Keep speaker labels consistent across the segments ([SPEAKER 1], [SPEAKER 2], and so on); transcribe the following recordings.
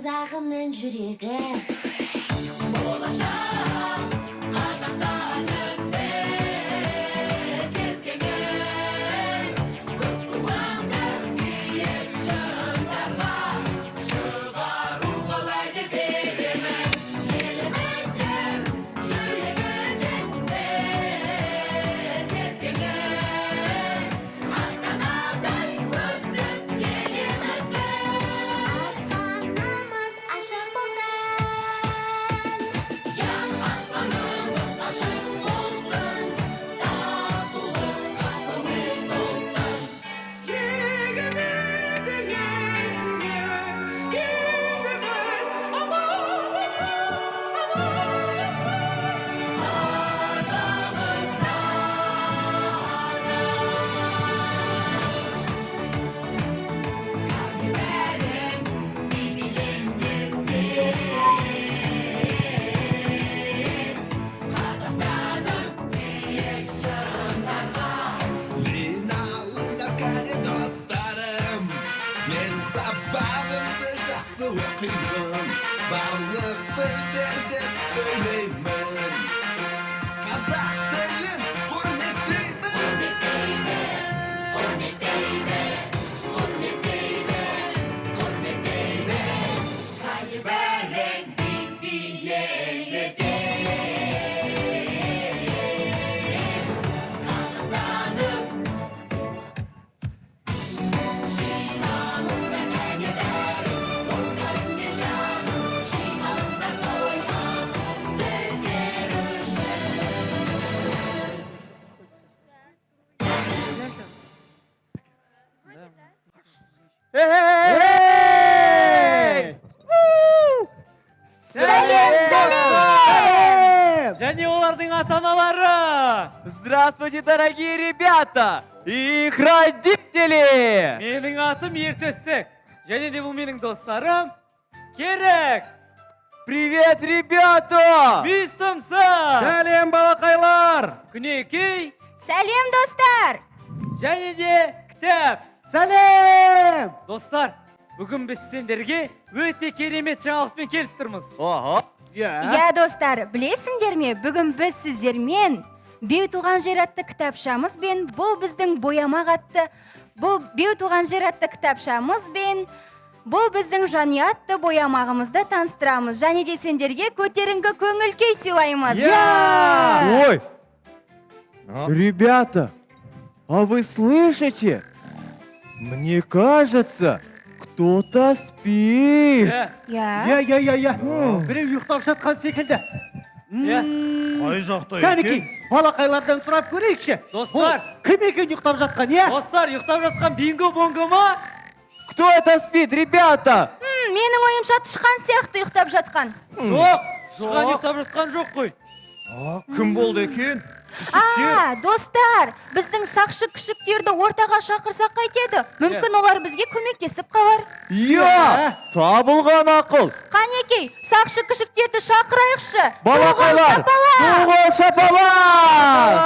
[SPEAKER 1] қазағымның жүрегі. Болашақ Қазақстанның біз ертеңі, көк туаңды биік шыңдарға шығаруға уәде беремін. Еліміздің жүрегінің біз ертеңі, Астанадан өсіп келеміз біз. Аспанымыз ашық болсын, аспанымыз ашық болсын, татулыққа көңіл толсын. Егеменді елсіңген еліміз аман болсын,
[SPEAKER 2] Жиналыңдар кәне достарым, мен сабағымды жақсы оқимын, барлық тілдерде сөйлеймін, қазақ тілін құрметтеймін.
[SPEAKER 1] Бәрің би-билеңдетес, Қазақстаным. Жиналыңдар кәне бәрің, достарым мен жаным, жиналыңдар тойға сіздер үшін.
[SPEAKER 3] Сәлем, сәлем!
[SPEAKER 4] Және олардың ата-аналары.
[SPEAKER 5] Здравствуйте, дорогие ребята и их родители!
[SPEAKER 4] Менің атым Ертөстік. Және де бұл менің достарым. Керек.
[SPEAKER 5] Привет, ребята!
[SPEAKER 4] Біз тұмсын.
[SPEAKER 5] Сәлем, балақайлар!
[SPEAKER 4] Күнекей.
[SPEAKER 3] Сәлем, достар!
[SPEAKER 4] Және де кітап.
[SPEAKER 5] Сәлем!
[SPEAKER 4] Достар, бүгін біз сендерге өте керемет жаңалықпен келіп тұрмыз.
[SPEAKER 5] Ага.
[SPEAKER 3] Я, достар, білесіңдер ме, бүгін біз сіздермен Беу туған жер атты кітапшамызбен, бұл біздің боямақ атты, бұл Беу туған жер атты кітапшамызбен, бұл біздің жанұя атты боямағымызды таныстырамыз. Және де сендерге көтеріңкі көңіл күй сыйлаймыз.
[SPEAKER 5] Ой! Ребята, а вы слышите? Мне кажется, кто-то спит.
[SPEAKER 3] Я.
[SPEAKER 6] Біреу ұйықтап жатқан секілді.
[SPEAKER 5] Қай жақта
[SPEAKER 6] Кәнекей, балақайлардан сұрап көрейікші.
[SPEAKER 4] Достар.
[SPEAKER 6] Бұл кім екен ұйықтап жатқан, иә?
[SPEAKER 4] Достар, ұйықтап жатқан бинго-бонго ма?
[SPEAKER 5] Кто это спит, ребята?
[SPEAKER 3] Менің ойымша тышқан сияқты ұйықтап жатқан.
[SPEAKER 4] Жоқ, шұған ұйықтап жатқан жоқ қой.
[SPEAKER 5] Кім болды екен?
[SPEAKER 3] Достар, біздің сақшы күшіктерді ортаға шақырсақ қайтеді? Мүмкін олар бізге көмектесіп қалар.
[SPEAKER 5] Я! Табылған ақыл!
[SPEAKER 3] Қанекей, сақшы күшіктерді шақырайықшы.
[SPEAKER 5] Балақайлар! Тұғыл шапалақ!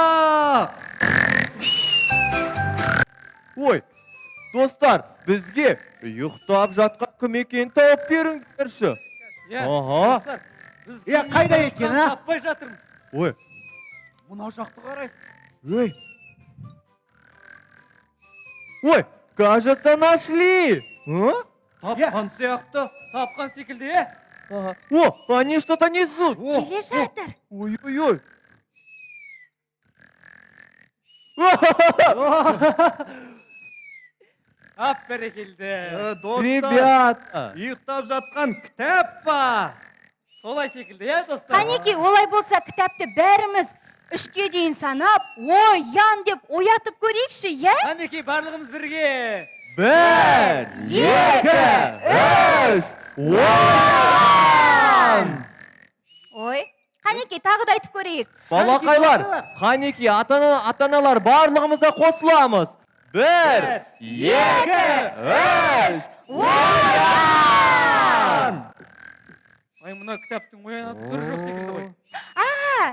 [SPEAKER 5] Ой, достар, бізге ұйықтап жатқан кім екенін тауып беріңдерші. Ага.
[SPEAKER 4] Достар, біз
[SPEAKER 6] қайда екен, а?
[SPEAKER 4] таппай жатырмыз.
[SPEAKER 5] Ой,
[SPEAKER 6] Мынау жақты қарай.
[SPEAKER 5] ой. Ой, кажется, нашли. Тапқан сияқты.
[SPEAKER 4] Тапқан секілді, е?
[SPEAKER 5] Ага. О, они что-то несут.
[SPEAKER 3] Келе жатыр.
[SPEAKER 5] Ой-ой-ой.
[SPEAKER 4] Ап, бәрекелді.
[SPEAKER 5] Ребята,
[SPEAKER 6] Ұйықтап жатқан кітап па?
[SPEAKER 4] Солай секілді, е, достар?
[SPEAKER 3] Қанекей, олай болса кітапты бәріміз үшке дейін санап, оян деп оятып көрейікші, е?
[SPEAKER 4] Қанекей, барлығымыз бірге.
[SPEAKER 5] бір, екі, үш, оян!
[SPEAKER 3] Ой, Қанекей, тағы да айтып көрейік.
[SPEAKER 5] Балақайлар, қанекей, ата-аналар барлығымызда қосыламыз. бір, екі, үш, оян!
[SPEAKER 4] Ай, мына кітаптың оянып тұры жоқ секілді ғой.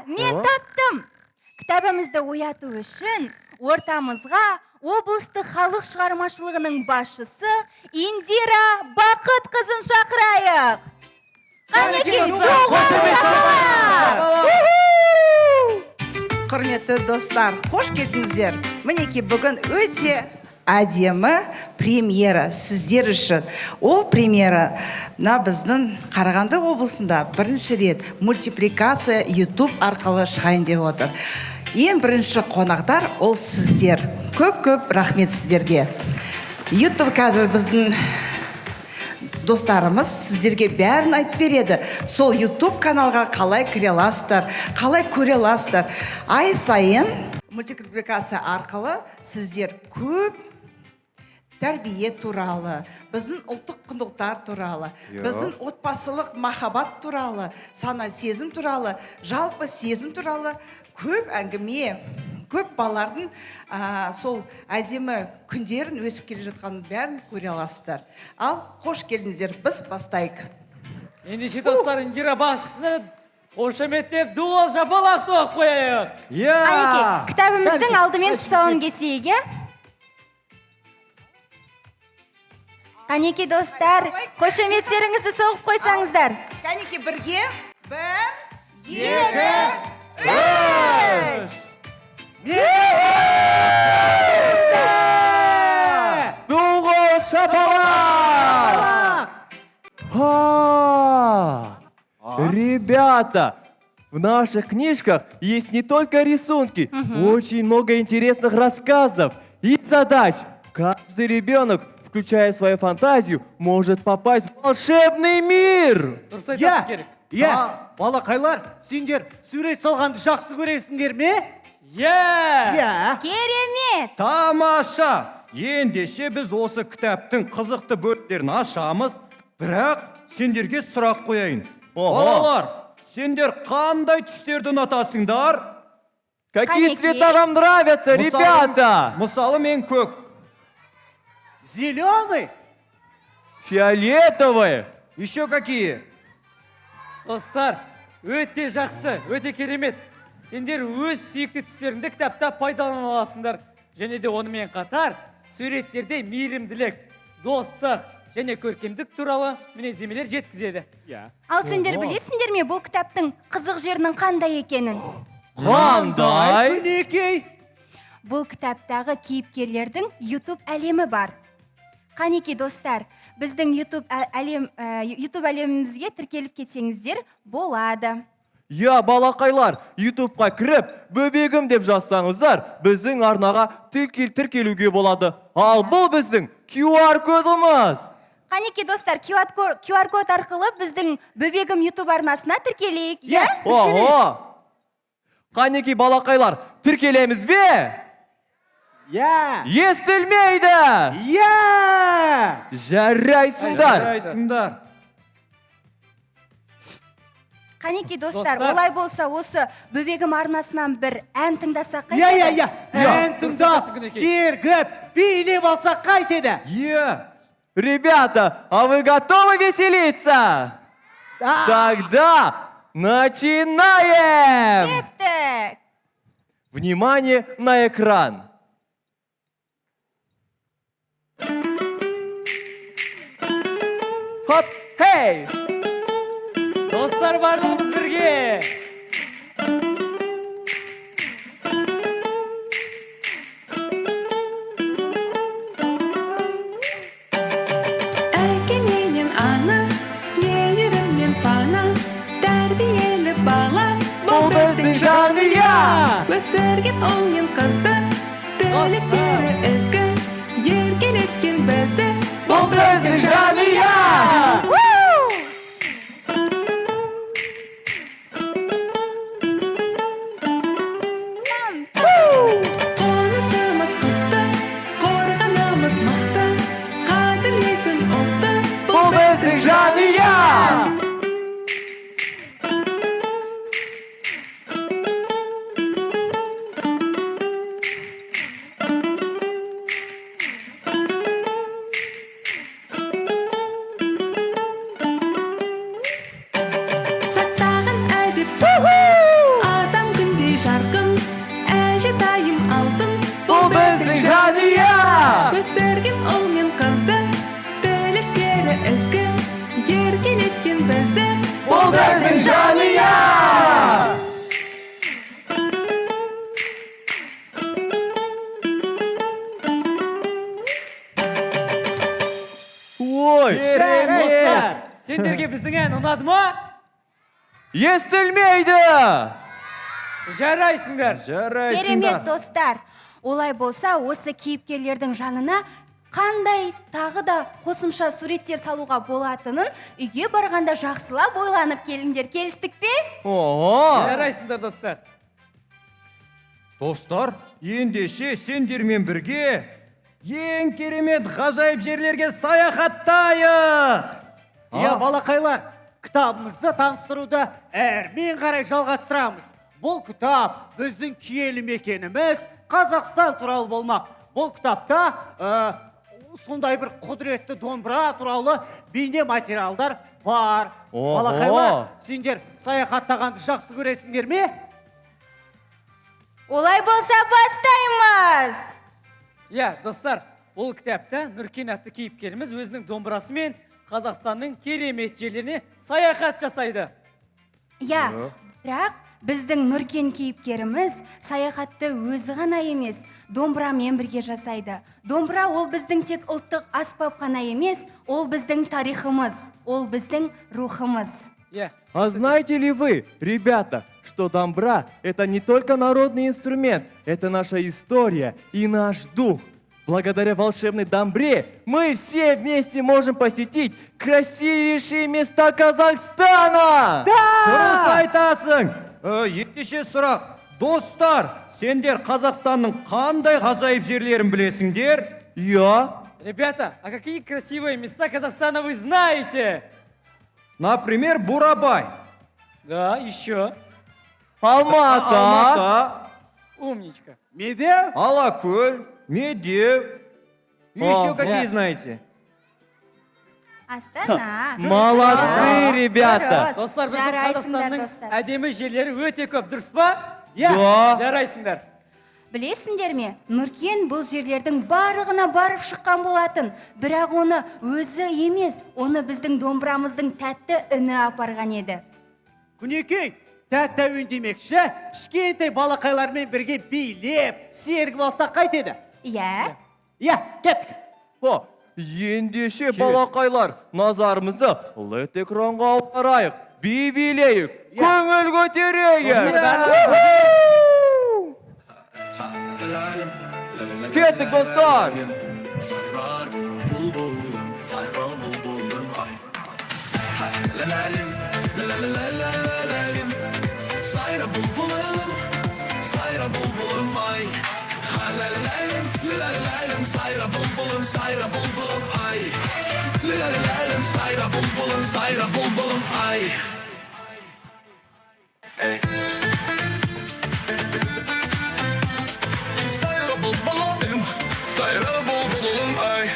[SPEAKER 3] Мен таптым. Кітабымызды ояту үшін ортамызға облыстық халық шығармашылығының басшысы Индира Бақыт қызын шақырайық. Қанекей,
[SPEAKER 7] Құрметті достар, қош келдіңіздер. Мінеки бүгін өте әдемі премьера сіздер үшін. Ол премьера біздің Қарағанды облысында бірінші рет мультипликация YouTube арқылы шығайын деп отыр. Ең бірінші қонақтар ол сіздер. Көп рахмет сіздерге. YouTube қазір біздің достарымыз сіздерге бәрін айтып береді. Сол YouTube каналға қалай кіре аласыздар, қалай көре аласыздар. Ай сайын мультипликация арқылы сіздер көп тәрбие туралы, біздің ұлттық құндылықтар туралы, біздің отбасылық махаббат туралы, сана сезім туралы, жалпы сезім туралы көп әңгіме, көп балалардың сол әдемі күндерін өсіп келе жатқанын бәрін көре аласыздар. Ал қош келдіңіздер, біз бастайық.
[SPEAKER 4] Ендеше достар, Индира Бақытқызын қошеметтеп дуал жапалақ соғып қояйық.
[SPEAKER 3] Қанекей, кітабымыздың алдымен тұсауын кесейік, е? Қанекей достар, қошеметтеріңізді соғып қойсаңыздар.
[SPEAKER 7] Кәнеке бірге, 1, 2, 3.
[SPEAKER 5] Дуғыл шапалақ! Ребята, в наших книжках есть не только рисунки, очень много интересных рассказов и задач. Каждый ребенок, включая свою фантазию, может попасть в волшебный мир.
[SPEAKER 4] Дұрыс айтасың керек.
[SPEAKER 6] Балақайлар, сендер сурет салғанды жақсы көресіңдер ме?
[SPEAKER 3] Керемет!
[SPEAKER 8] Тамаша! Ендеше біз осы кітаптың қызықты бөліктерін ашамыз, бірақ сендерге сұрақ қояйын. Балалар, сендер қандай түстерді ұнатасыңдар?
[SPEAKER 5] Какие
[SPEAKER 3] Коньяки.
[SPEAKER 5] цвета вам нравятся, ребята?
[SPEAKER 8] Мысалы мен көк.
[SPEAKER 6] Зеленый?
[SPEAKER 5] Фиолетовые.
[SPEAKER 8] Еще какие?
[SPEAKER 4] Достар, өте жақсы, өте керемет. Сендер өз сүйікті түстеріңді кітапта пайдалана аласыңдар. Және де онымен қатар суреттерде мейірімділік, достық және көркемдік туралы мінездемелер жеткізеді.
[SPEAKER 3] Ал сендер білесіңдер ме бұл кітаптың қызық жерінің қандай екенін?
[SPEAKER 5] Қандай?
[SPEAKER 6] Мінекей.
[SPEAKER 3] Бұл кітаптағы кейіпкерлердің YouTube әлемі бар. Қанекей достар, біздің YouTube әлемімізге тіркеліп кетсеңіздер болады.
[SPEAKER 5] Балақайлар, YouTube'қа кіріп, бөбегім деп жазсаңыздар, біздің арнаға тіркелуге болады. Ал бұл біздің QR кодымыз.
[SPEAKER 3] Қанекей достар, QR код арқылы біздің бөбегім YouTube арнасына тіркелейік, е?
[SPEAKER 5] Қанекей балақайлар, тіркелеміз бе? Естілмейді! Жарайсыңдар!
[SPEAKER 3] Қанекей достар, олай болса осы бөбегім арнасынан бір ән тыңдасақ қайтеді?
[SPEAKER 6] Ән тыңдап, сергіп, билеп алсақ қайтеді?
[SPEAKER 5] Ребята, а вы готовы веселиться? Тогда начинаем!
[SPEAKER 3] Кеттік!
[SPEAKER 5] Внимание на экран! Хоп, хей!
[SPEAKER 4] Достар, барлығымыз бірге.
[SPEAKER 9] Әкелеген ана, мейіріммен пана, тәрбиелі бала,
[SPEAKER 5] Бұл біздің жанұя!
[SPEAKER 9] өсірген ойын қызды, тілектері ізгі, еркелеткен бізді.
[SPEAKER 5] Бұл біздің жанұя!
[SPEAKER 9] Қонысымыз құтты, қорғанымыз мықты, қадірлейтін ұлтты.
[SPEAKER 5] Бұл біздің жанұя!
[SPEAKER 9] еркен еткен бізді
[SPEAKER 5] Бұл біздің жанұя! Ой,
[SPEAKER 4] Достар, сендерге біздің ән ұнады ма?
[SPEAKER 5] естілмейді!
[SPEAKER 4] Жарайсыңдар.
[SPEAKER 3] Керемет достар. Олай болса, осы кейіпкерлердің жанына қандай тағы да қосымша суреттер салуға болатынын үйге барғанда жақсылап ойланып келіңдер. Келістік пе?
[SPEAKER 5] Ого!
[SPEAKER 4] Жарайсыңдар достар.
[SPEAKER 8] Достар, ендеше сендермен бірге ең керемет ғажайып жерлерге саяхаттайық.
[SPEAKER 6] Иә, балақайлар, кітабымызды таныстыруды әрмен қарай жалғастырамыз. Бұл кітап біздің киелі мекеніміз Қазақстан туралы болмақ. Бұл кітапта сондай бір құдіретті домбыра туралы бейне материалдар бар.
[SPEAKER 5] Ого!
[SPEAKER 6] Балақайлар, сендер саяхаттағанды жақсы көресіңдер ме?
[SPEAKER 3] Олай болса бастаймыз.
[SPEAKER 4] Иә, достар, бұл кітапта Нұркен атты кейіпкеріміз өзінің домбырасымен Қазақстанның керемет жерлеріне саяхат жасайды.
[SPEAKER 3] Иә, бірақ біздің Нұркен кейіпкеріміз саяхатты өзі ғана емес, домбырамен бірге жасайды. Домбыра ол біздің тек ұлттық аспап қана емес, ол біздің тарихымыз, ол біздің рухымыз.
[SPEAKER 4] Иә.
[SPEAKER 5] А знаете ли вы, ребята, что домбра – это не только народный инструмент, это наша история и наш дух. Благодаря волшебной домбре мы все вместе можем посетить красивейшие места Казахстана!
[SPEAKER 8] Дұрыс айтасың. Ендеше сұрақ. Достар, сендер Қазақстанның қандай ғажайып жерлерін білесіңдер?
[SPEAKER 5] Я?
[SPEAKER 4] Ребята, а какие красивые места Казахстана вы знаете?
[SPEAKER 8] Например, Бурабай.
[SPEAKER 4] Да, еще.
[SPEAKER 5] Алмата!
[SPEAKER 4] Умничка.
[SPEAKER 6] Медеу?
[SPEAKER 8] Алакөл, Медеу. Еще
[SPEAKER 5] Ага.
[SPEAKER 8] какие знаете?
[SPEAKER 3] Астана.
[SPEAKER 5] Молодцы, ребята!
[SPEAKER 4] Достар, біздің
[SPEAKER 3] Жарайсыңдар,
[SPEAKER 4] Қазақстанның
[SPEAKER 3] достар.
[SPEAKER 4] әдемі жерлері өте көп, дұрыс па?
[SPEAKER 5] Да.
[SPEAKER 4] Жарайсыңдар.
[SPEAKER 3] Білесіңдер ме, Нұркен бұл жерлердің барлығына барып шыққан болатын. Бірақ оны өзі емес, оны біздің домбырамыздың тәтті үні апарған еді.
[SPEAKER 6] Күнекей, тәтті әуен демекші, кішкентай балақайлармен бірге билеп, серік болсақ қайтеді?
[SPEAKER 3] Иә?
[SPEAKER 6] Иә, кеттік.
[SPEAKER 5] О, ендеше балақайлар, назарымызды лед экранға аударайық, би билейік, көңіл көтерейік. Кеттік, достар!
[SPEAKER 2] Sayrar bulbulum, sayrar bulbulum ay. Lalalim, lalalalalim. Sayra bulbulum, sayra bulbulum ay. Lalalim, lalalim, sayra bulbulum ay. Lalalim, sayra bulbulum ay. Hey. Sayra bulbulum ay.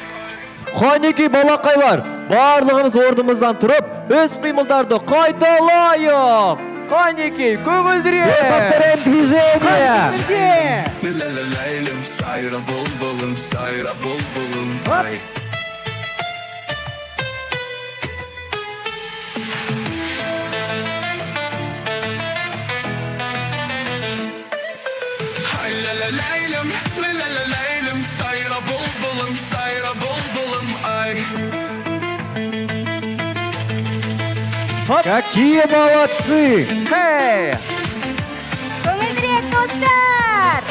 [SPEAKER 5] Қанеки балақайлар, барлығымыз орнымыздан тұрып, іс қимылдарды қайталайық. Қанеки, көгілдірек. Повторяем движение.
[SPEAKER 2] Lalalim, sayra bulbulum ay. Hay lalalim, lalalim, sayra bulbulum ay.
[SPEAKER 5] Какие молодцы! Хей!
[SPEAKER 3] Көңілдірек достар!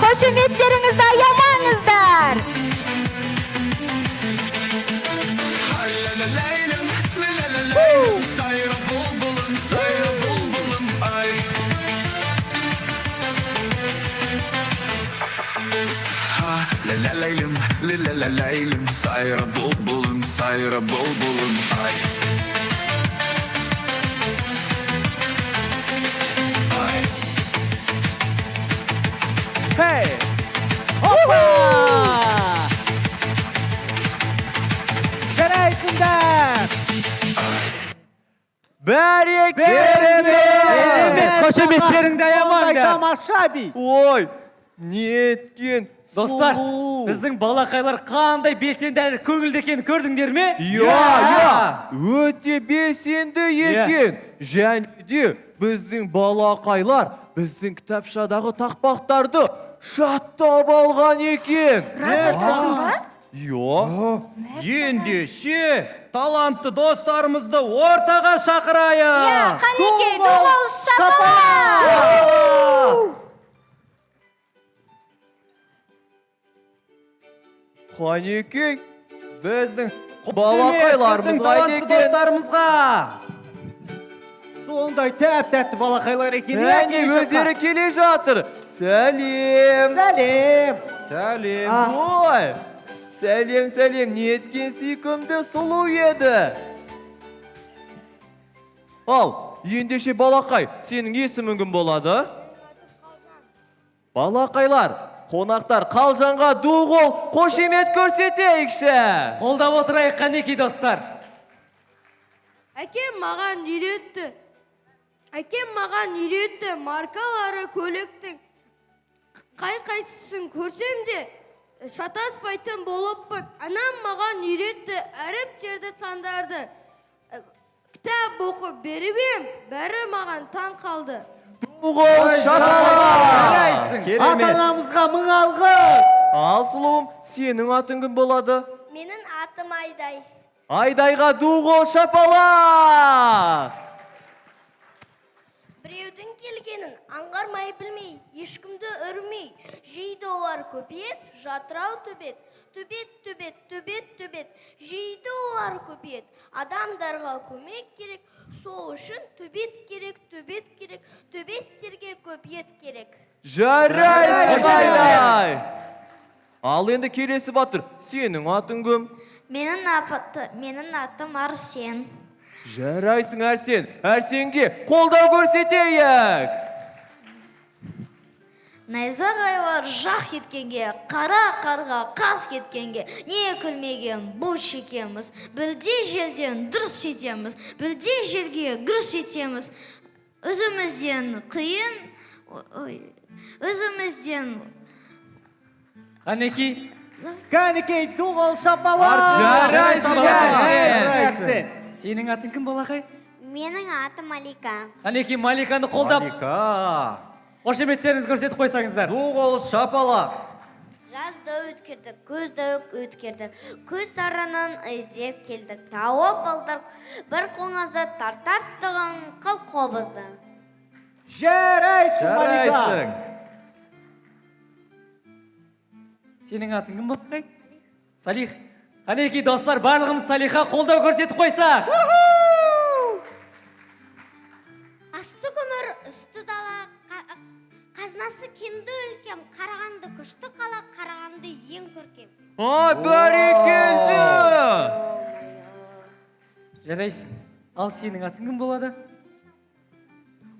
[SPEAKER 3] Қошеметтеріңізді аямаңыздар!
[SPEAKER 2] Hay lalalim, sayra bulbulum ay. Ha lalalim, sayra bulbulum ay.
[SPEAKER 5] Хей!
[SPEAKER 6] Жарайсыңдар!
[SPEAKER 5] Керемет!
[SPEAKER 4] Қошеметтеріңді
[SPEAKER 6] Сондай
[SPEAKER 4] аямаңдар.
[SPEAKER 6] тамаша би!
[SPEAKER 5] Ой, неткен
[SPEAKER 4] Достар,
[SPEAKER 5] сұлу.
[SPEAKER 4] біздің балақайлар қандай белсенді әрі көңілді екенін көрдіңдер ме?
[SPEAKER 5] Я! Өте белсенді екен. Және де біздің балақайлар біздің кітапшадағы тақпақтарды жаттап алған екен.
[SPEAKER 3] Расысың ба?
[SPEAKER 5] Йо.
[SPEAKER 8] Ендеше талантты достарымызды ортаға шақырайық.
[SPEAKER 3] Иә, қанекей, доғал шапалақ!
[SPEAKER 5] Қанекей, біздің
[SPEAKER 8] Демек,
[SPEAKER 5] балақайларымыз
[SPEAKER 8] біздің
[SPEAKER 5] қайда
[SPEAKER 8] талантты
[SPEAKER 5] екен?
[SPEAKER 8] достарымызға.
[SPEAKER 6] Сондай тәп-тәтті балақайлар екен.
[SPEAKER 5] Әне өздері келе жатыр. Сәлем.
[SPEAKER 6] Сәлем.
[SPEAKER 8] Сәлем.
[SPEAKER 5] Ой, сәлем, не еткен сүйкімді сұлу еді. Ал, ендеше балақай, сенің есімің кім болады? Балақайлар, қонақтар Қалжанға ду-қол қошемет көрсетейікші.
[SPEAKER 4] Қолдап отырайық қанекей достар.
[SPEAKER 10] Әкем маған үйретті маркалары көліктің қай-қайсысын көрсем де шатаспайтын болыппын. Анам маған үйретті әріптерді сандарды. Кітап оқып беріп ем, бәрі маған таң қалды.
[SPEAKER 5] Ду-қол шапалақ.
[SPEAKER 6] Ата-анамызға мың алғыс.
[SPEAKER 5] Ал сұлуым, сенің атың кім болады?
[SPEAKER 10] Менің атым Айдай.
[SPEAKER 5] Айдайға ду-қол шапалақ.
[SPEAKER 10] Біреудің келгенін аңғармай білмей, ешкімді үрмей, жейді олар көбет, жатырау төбет. Төбет, жейді олар көбет. Адамдарға көмек керек, сол үшін төбет керек, төбеттерге көбет керек.
[SPEAKER 5] Жарайсың, Айдай. Ал енді келесі батыр, сенің атың кім?
[SPEAKER 10] Менің атым Арсен.
[SPEAKER 5] Жарайсың, Әрсен. Әрсенге қолдау көрсетейік.
[SPEAKER 10] Найзағайлар жақ еткенге, қара қарға қалқ еткенге, не күлмеген бұл шекеміз. Білде желден дұрыс етеміз, білде желге гүрс етеміз. Өзімізден қиын, өзімізден...
[SPEAKER 6] Қанекей, доғал шапалақ.
[SPEAKER 5] Жарайсың.
[SPEAKER 4] Сенің атың кім балақай?
[SPEAKER 10] Менің атым Малика.
[SPEAKER 4] Қанекей, Маликаны қолдап,
[SPEAKER 8] Малика.
[SPEAKER 4] қошеметтеріңізді көрсетіп қойсаңыздар.
[SPEAKER 8] Ду-қол шапалақ.
[SPEAKER 10] Жазда өткердік, көзді өткердік, көз сарынын іздеп келдік. Тауып алдық, бір қоңызды тартаттығын қыл қобызды.
[SPEAKER 6] Жарайсың, Малика.
[SPEAKER 8] Жарайсың.
[SPEAKER 4] Сенің атың кім балақай? Салих. Қанекей достар, барлығымыз Салиха қолдау көрсетіп қойсақ.
[SPEAKER 10] Асты көмір, үсті дала, қазынасы кенді өлкем, қарағанды күшті қала, қарағанды ең көркем.
[SPEAKER 5] Бәрекелді.
[SPEAKER 4] Жарайсың. Ал сенің атың кім болады?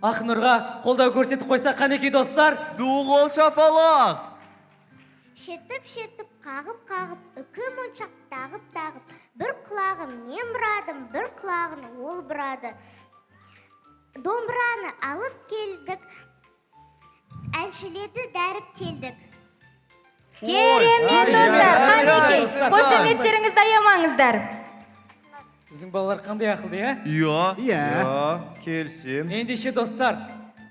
[SPEAKER 4] Ақнұрға қолдау көрсетіп қойсақ, қанекей достар.
[SPEAKER 5] Ду-қол шапалақ.
[SPEAKER 10] Шертіп, қағып, үкі моншақ тағып, бір құлағын мен бұрадым, бір құлағын ол бұрады. Домбыраны алып келдік, әншілерді дәріп телдік.
[SPEAKER 3] Керемет достар, қанекей, қошеметтеріңізді аямаңыздар.
[SPEAKER 4] Біздің балалар қандай ақылды, е?
[SPEAKER 5] Иә.
[SPEAKER 8] Келсем.
[SPEAKER 4] Ендеше достар,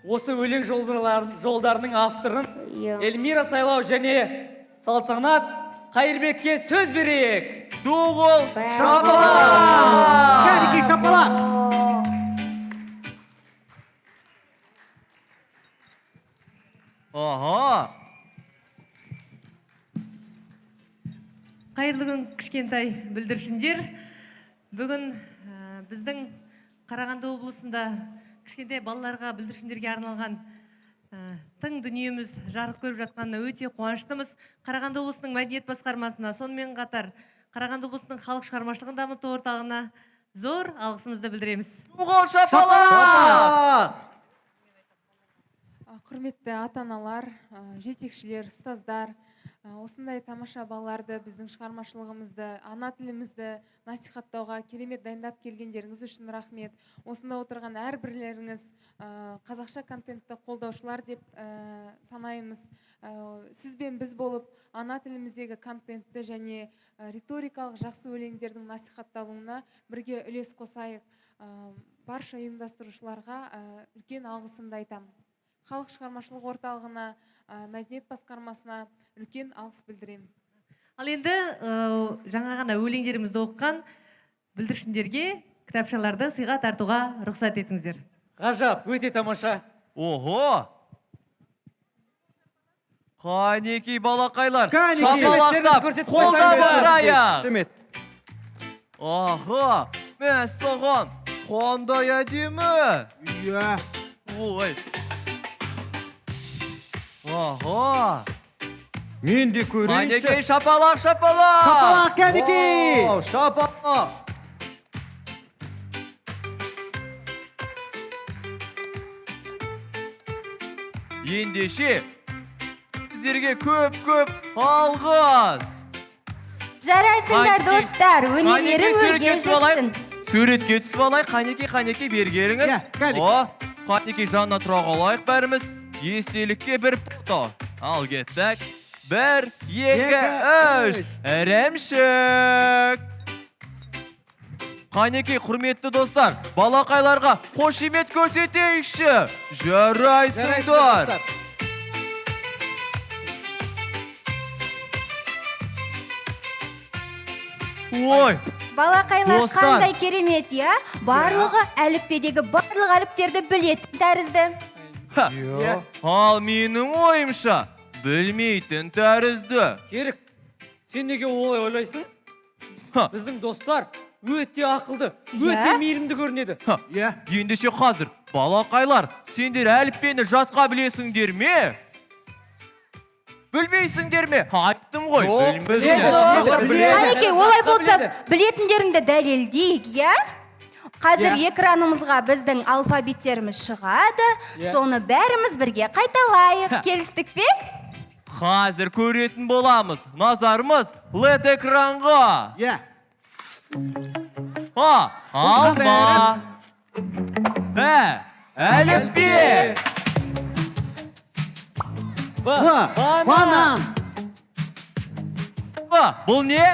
[SPEAKER 4] осы өлең жолдарының авторын Эльмира Сайлау және Салтанат Қайырбекке сөз берейік.
[SPEAKER 5] Ду-қол шапалақ.
[SPEAKER 6] Қанекей, шапалақ.
[SPEAKER 5] Аха.
[SPEAKER 9] Қайырлы күн кішкентай бүлдіршіндер. Бүгін біздің Қарағанды облысында кішкентай балаларға, бүлдіршіндерге арналған тың дүниеміз жарық көріп жатқанына өте қуаныштымыз. Қарағанды облысының мәдениет басқармасына, сонымен қатар Қарағанды облысының халық шығармашылығын дамыту орталығына зор алғысымызды білдіреміз.
[SPEAKER 5] Ду-қол шапалақ.
[SPEAKER 11] Құрметті ата-аналар, жетекшілер, ұстаздар, осындай тамаша балаларды, біздің шығармашылығымызды, ана тілімізді насихаттауға керемет дайындап келгендеріңіз үшін рахмет. Осында отырған әрбірлеріңіз қазақша контентті қолдаушылар деп санаймыз. Сіз бен біз болып, ана тіліміздегі контентті және риторикалық жақсы өлеңдердің насихатталуына бірге үлес қосайық. Барша ұйымдастырушыларға үлкен алғысымды айтамын. Халық шығармашылық орталығына, мәдениет басқармасына үлкен алғыс білдіремін.
[SPEAKER 9] Ал енді жаңа ғана өлеңдерімізді оққан бүлдіршіндерге кітапшаларды сыйға тартуға рұқсат етіңіздер.
[SPEAKER 4] Ғажап, өте тамаша.
[SPEAKER 5] Ого! Қанекей балақайлар,
[SPEAKER 4] Қанекей.
[SPEAKER 5] шапалақтап,
[SPEAKER 4] Көрсетіп
[SPEAKER 5] қолдап
[SPEAKER 4] қойсаңыздар.
[SPEAKER 5] отырайық.
[SPEAKER 8] Шемет.
[SPEAKER 5] Аха, мен саған қандай әдемі.
[SPEAKER 6] Иә.
[SPEAKER 5] Ой. Аха.
[SPEAKER 8] Мен де көрейінші.
[SPEAKER 5] Қанекей шапалақ, шапалақ.
[SPEAKER 6] Шапалақ Қанекей.
[SPEAKER 8] Вау, шапалақ.
[SPEAKER 5] Ендеше, сіздерге көп-көп алғыс.
[SPEAKER 3] Жарайсыңдар
[SPEAKER 5] Қанекей.
[SPEAKER 3] достар, өнерлерің
[SPEAKER 5] Қанекей,
[SPEAKER 3] өрге
[SPEAKER 5] суретке түсіп алайық.
[SPEAKER 3] жүзсін.
[SPEAKER 5] Суретке түсіп алайық. Қанекей бергеріңіз.
[SPEAKER 6] Иә, Қанекей.
[SPEAKER 5] О, Қанекей жанына тұра қалайық бәріміз. Естелікке бір фото. Ал кеттік. 1, 2, 3. Ірімшік. Қанекей, құрметті достар, балақайларға қошемет көрсетейікші. Жарайсыңдар. Ой,
[SPEAKER 3] Балақайлар
[SPEAKER 5] Достар.
[SPEAKER 3] қандай керемет, я? Барлығы әліппедегі барлық әліптерді білетін тәрізді.
[SPEAKER 5] ха. Ал менің ойымша, білмейтін тәрізді.
[SPEAKER 4] Керік, сен неге олай ойлайсың?
[SPEAKER 5] Ха.
[SPEAKER 4] Біздің достар өте ақылды,
[SPEAKER 3] Иә?
[SPEAKER 4] өте мейірімді көрінеді.
[SPEAKER 6] Иә.
[SPEAKER 5] Ендеше қазір, балақайлар, сендер әліппені жатқа білесіңдер ме? Білмейсіңдер ме? Айттым ғой.
[SPEAKER 8] Жоқ, біз
[SPEAKER 5] білмейсіңдер.
[SPEAKER 3] Қанекей, олай болса, білетіндеріңді дәлелдейік, я? Қазір экранымызға біздің алфавиттеріміз шығады, соны бәріміз бірге қайталайық. Келістік пе?
[SPEAKER 5] Қазір көретін боламыз. Назарымыз LED экранға.
[SPEAKER 6] Иә.
[SPEAKER 5] Алма. Әліппе.
[SPEAKER 6] Банан.
[SPEAKER 5] Бұл не?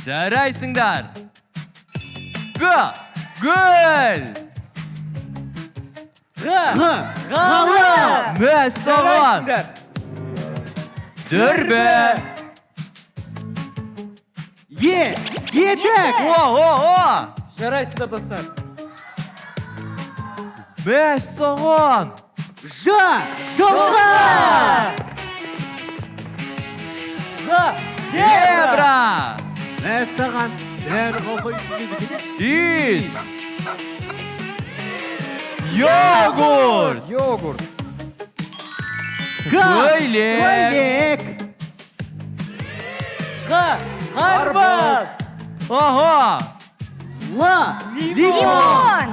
[SPEAKER 5] Жарайсыңдар. Гүл.
[SPEAKER 6] Ғалы.
[SPEAKER 5] Мәссаған.
[SPEAKER 4] Жарайсыңдар.
[SPEAKER 5] Дүрбі.
[SPEAKER 6] Етек.
[SPEAKER 4] Жарайсыңдар достар.
[SPEAKER 5] Мәссаған.
[SPEAKER 6] Жылғы.
[SPEAKER 5] Зебра.
[SPEAKER 6] Мәссаған. Бәрі қалқой.
[SPEAKER 5] Ил. Йогурт.
[SPEAKER 8] Йогурт.
[SPEAKER 5] Көйлек.
[SPEAKER 4] Қарбыз.
[SPEAKER 5] Ага.
[SPEAKER 3] Лимон.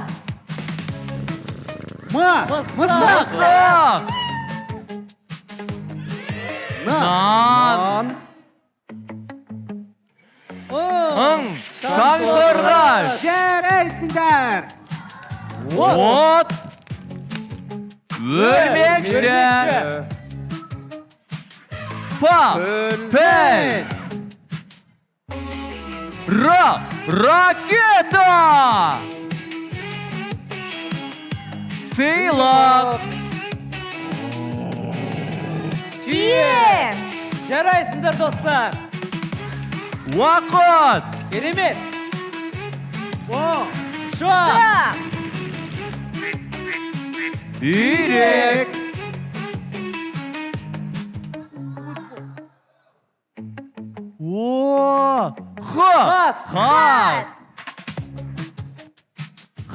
[SPEAKER 6] Мысық.
[SPEAKER 5] Мысық. Нан. Шаңсорғаш.
[SPEAKER 6] Жарайсыңдар.
[SPEAKER 5] От. Өрмекші. Піл. Ракета. Сыйлық.
[SPEAKER 3] Түйе.
[SPEAKER 4] Жарайсыңдар достар.
[SPEAKER 5] Уақыт.
[SPEAKER 4] Керемет. Шақ.
[SPEAKER 3] Шақ.
[SPEAKER 5] Үйрек.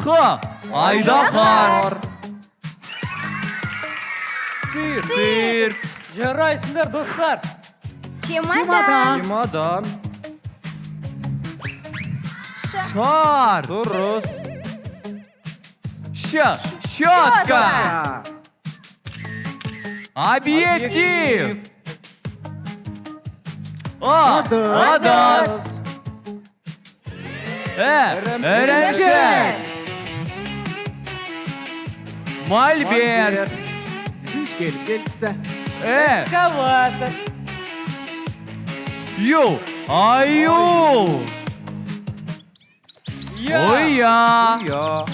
[SPEAKER 5] Хат. Айдахар. Цирк.
[SPEAKER 4] Жарайсыңдар достар.
[SPEAKER 3] Чемодан.
[SPEAKER 8] Чемодан.
[SPEAKER 5] Шар.
[SPEAKER 8] Дұрыс.
[SPEAKER 5] Щетка. Объектив. Адас. Эреже. Мольберт.
[SPEAKER 6] Жишкелік белгісі.
[SPEAKER 4] Экскаватор.
[SPEAKER 5] Ю. Аю. Оя.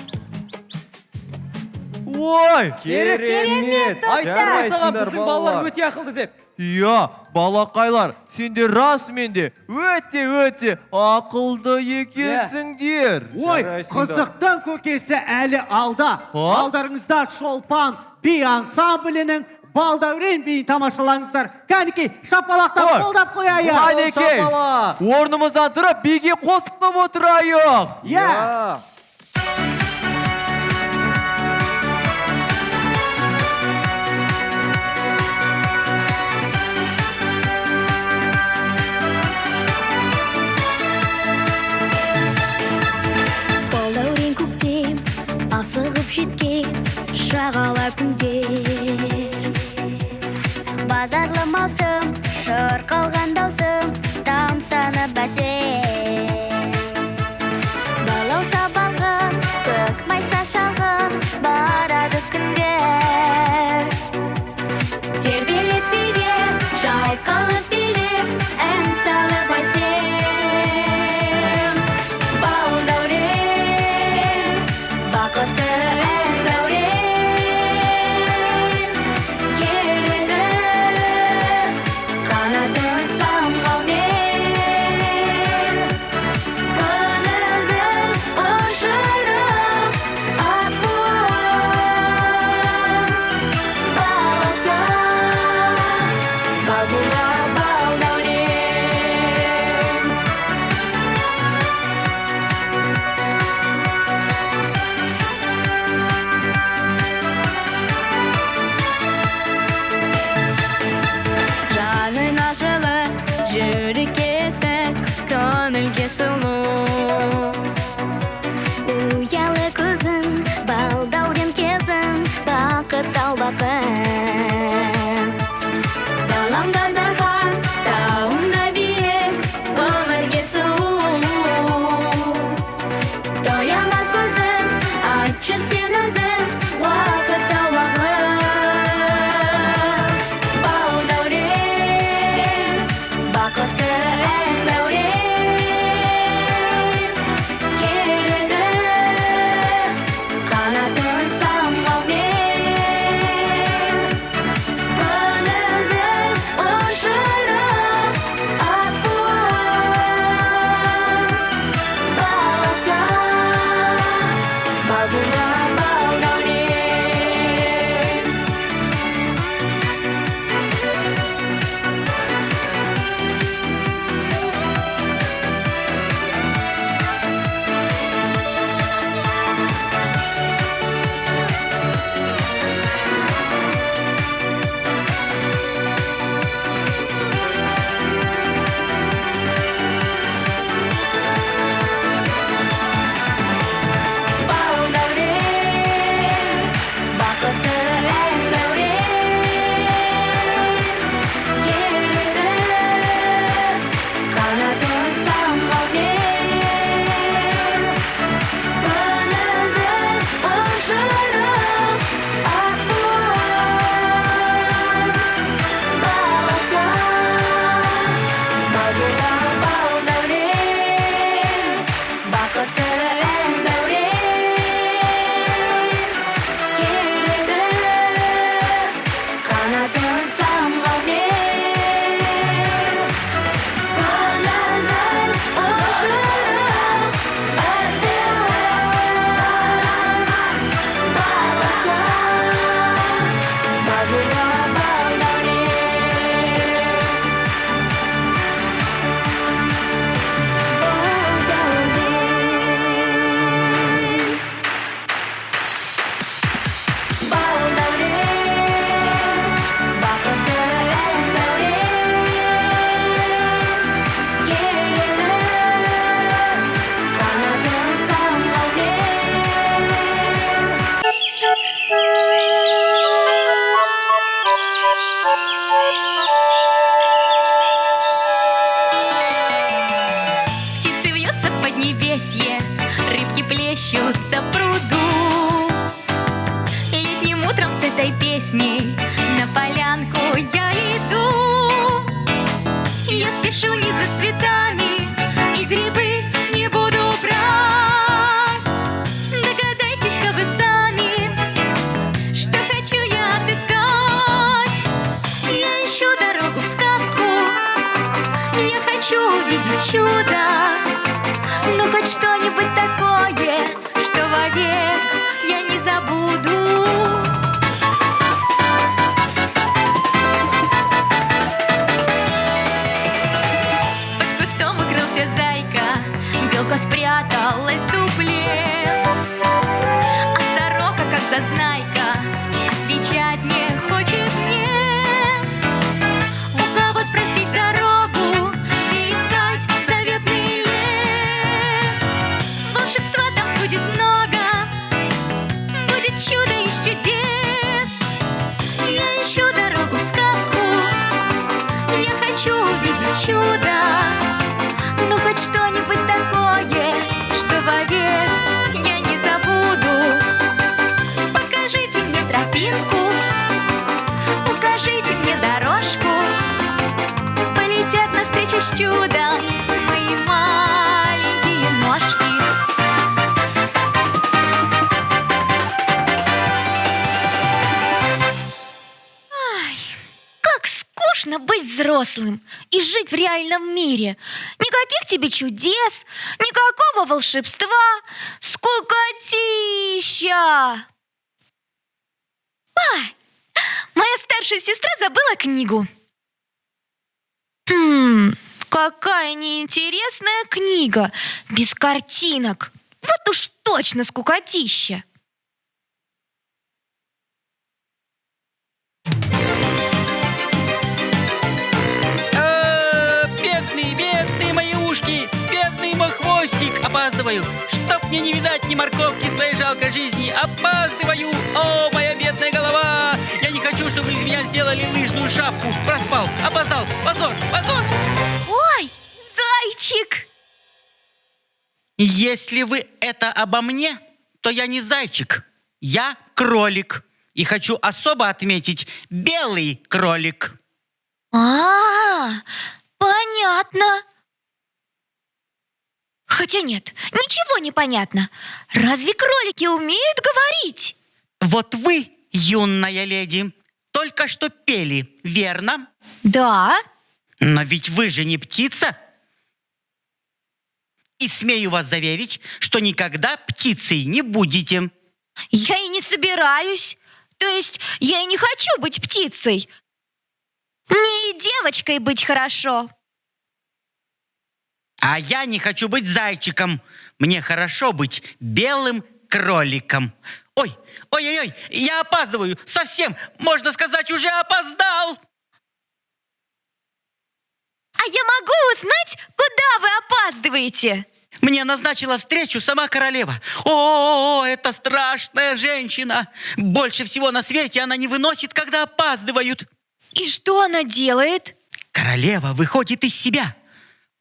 [SPEAKER 5] Ой.
[SPEAKER 3] Керемет,
[SPEAKER 4] Айттым ғой саған
[SPEAKER 8] Жарайсыңдар,
[SPEAKER 4] біздің балалар өте ақылды деп.
[SPEAKER 5] Я, балақайлар, сендер расымен де өте ақылды екенсіңдер.
[SPEAKER 6] Ой,
[SPEAKER 8] Жарайсыңдар.
[SPEAKER 6] қызықтың көкесі әлі алда.
[SPEAKER 5] А?
[SPEAKER 6] Алдарыңызда Шолпан би ансамблінің балдәурен биін тамашалаңыздар. Кәнекей, шапалақтап
[SPEAKER 5] Ой,
[SPEAKER 6] қолдап қояйық.
[SPEAKER 5] Қанекей, орнымыздан тұрып, биге қосылып отырайық.
[SPEAKER 6] Я.
[SPEAKER 10] Балдәурен көктем асығып жеткен шағала күндер базарлы маусым шырқалған даусым тамсаны бәсең балау сабағын көк майса шалғын барады күндер тербеліп билеп жайқалып билеп ән салып айсен балдәурен бақытты ән дәурен
[SPEAKER 12] рыбки плещутся в пруду. Летним утром с этой песней на полянку я иду. Я спешу не за цветами и грибы не буду брать. Догадайтесь-ка вы сами, что хочу я отыскать. Я ищу дорогу в сказку, я хочу увидеть чудо. Ну хоть что-нибудь такое, что вовек я не забуду. Под кустом укрылся зайка, белка спряталась в дупле, а сорока, как зазнайка, отвечать не хочет мне. У кого спросить дорогу, где искать заветный лес? Волшебства там будет много, будет чудо из чудес. Я ищу дорогу в сказку, я хочу увидеть чудо. Ну хоть что-нибудь такое, что вовек я не забуду. Покажите мне тропинку, укажите мне дорожку. Полетят навстречу с чудом мои маленькие ножки. Как скучно быть взрослым и жить в реальном мире. Никаких тебе чудес, никакого волшебства. Скукотища! Ай, моя старшая сестра забыла книгу. Какая неинтересная книга, без картинок. Вот уж точно скукотища.
[SPEAKER 8] Бедные мои ушки, бедный мой хвостик. Опаздываю, чтоб мне не видать ни морковки своей жалкой жизни. Опаздываю, о, моя бедная голова. Я не хочу, чтобы из меня сделали лыжную шапку. Проспал, опоздал, позор, позор.
[SPEAKER 12] Ой, зайчик!
[SPEAKER 8] Если вы это обо мне, то я не зайчик, я кролик. И хочу особо отметить белый кролик.
[SPEAKER 12] Понятно. Хотя нет, ничего не понятно. Разве кролики умеют говорить?
[SPEAKER 8] Вот вы, юная леди, только что пели, верно?
[SPEAKER 12] Да.
[SPEAKER 8] Но ведь вы же не птица. И смею вас заверить, что никогда птицей не будете.
[SPEAKER 12] Я и не собираюсь. То есть я и не хочу быть птицей. Мне и девочкой быть хорошо.
[SPEAKER 8] А я не хочу быть зайчиком. Мне хорошо быть белым кроликом. Ой, я опаздываю. Совсем, можно сказать, уже опоздал.
[SPEAKER 12] А я могу узнать, куда вы опаздываете?
[SPEAKER 8] Мне назначила встречу сама королева. О, это страшная женщина. Больше всего на свете она не выносит, когда опаздывают.
[SPEAKER 12] И что она делает?
[SPEAKER 8] Королева выходит из себя.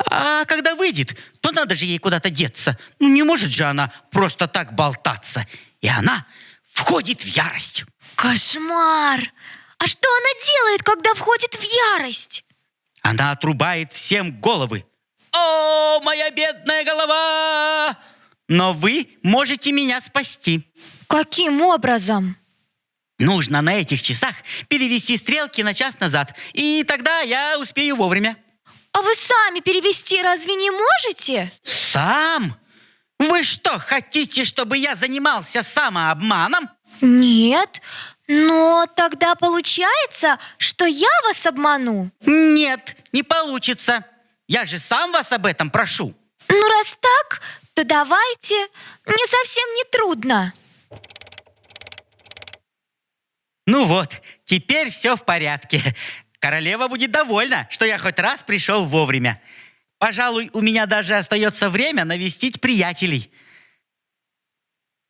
[SPEAKER 8] А когда выйдет, то надо же ей куда-то деться. Ну, не может же она просто так болтаться. И она входит в ярость.
[SPEAKER 12] Кошмар! А что она делает, когда входит в ярость?
[SPEAKER 8] Она отрубает всем головы. О, моя бедная голова! Но вы можете меня спасти.
[SPEAKER 12] Каким образом?
[SPEAKER 8] Нужно на этих часах перевести стрелки на час назад. И тогда я успею вовремя.
[SPEAKER 12] А вы сами перевести разве не можете?
[SPEAKER 8] Сам? Вы что, хотите, чтобы я занимался самообманом?
[SPEAKER 12] Нет, но тогда получается, что я вас обману.
[SPEAKER 8] Нет, не получится. Я же сам вас об этом прошу.
[SPEAKER 12] Ну, раз так, то давайте. Мне совсем не трудно.
[SPEAKER 8] Ну вот, теперь все в порядке. Королева будет довольна, что я хоть раз пришел вовремя. Пожалуй, у меня даже остается время навестить приятелей.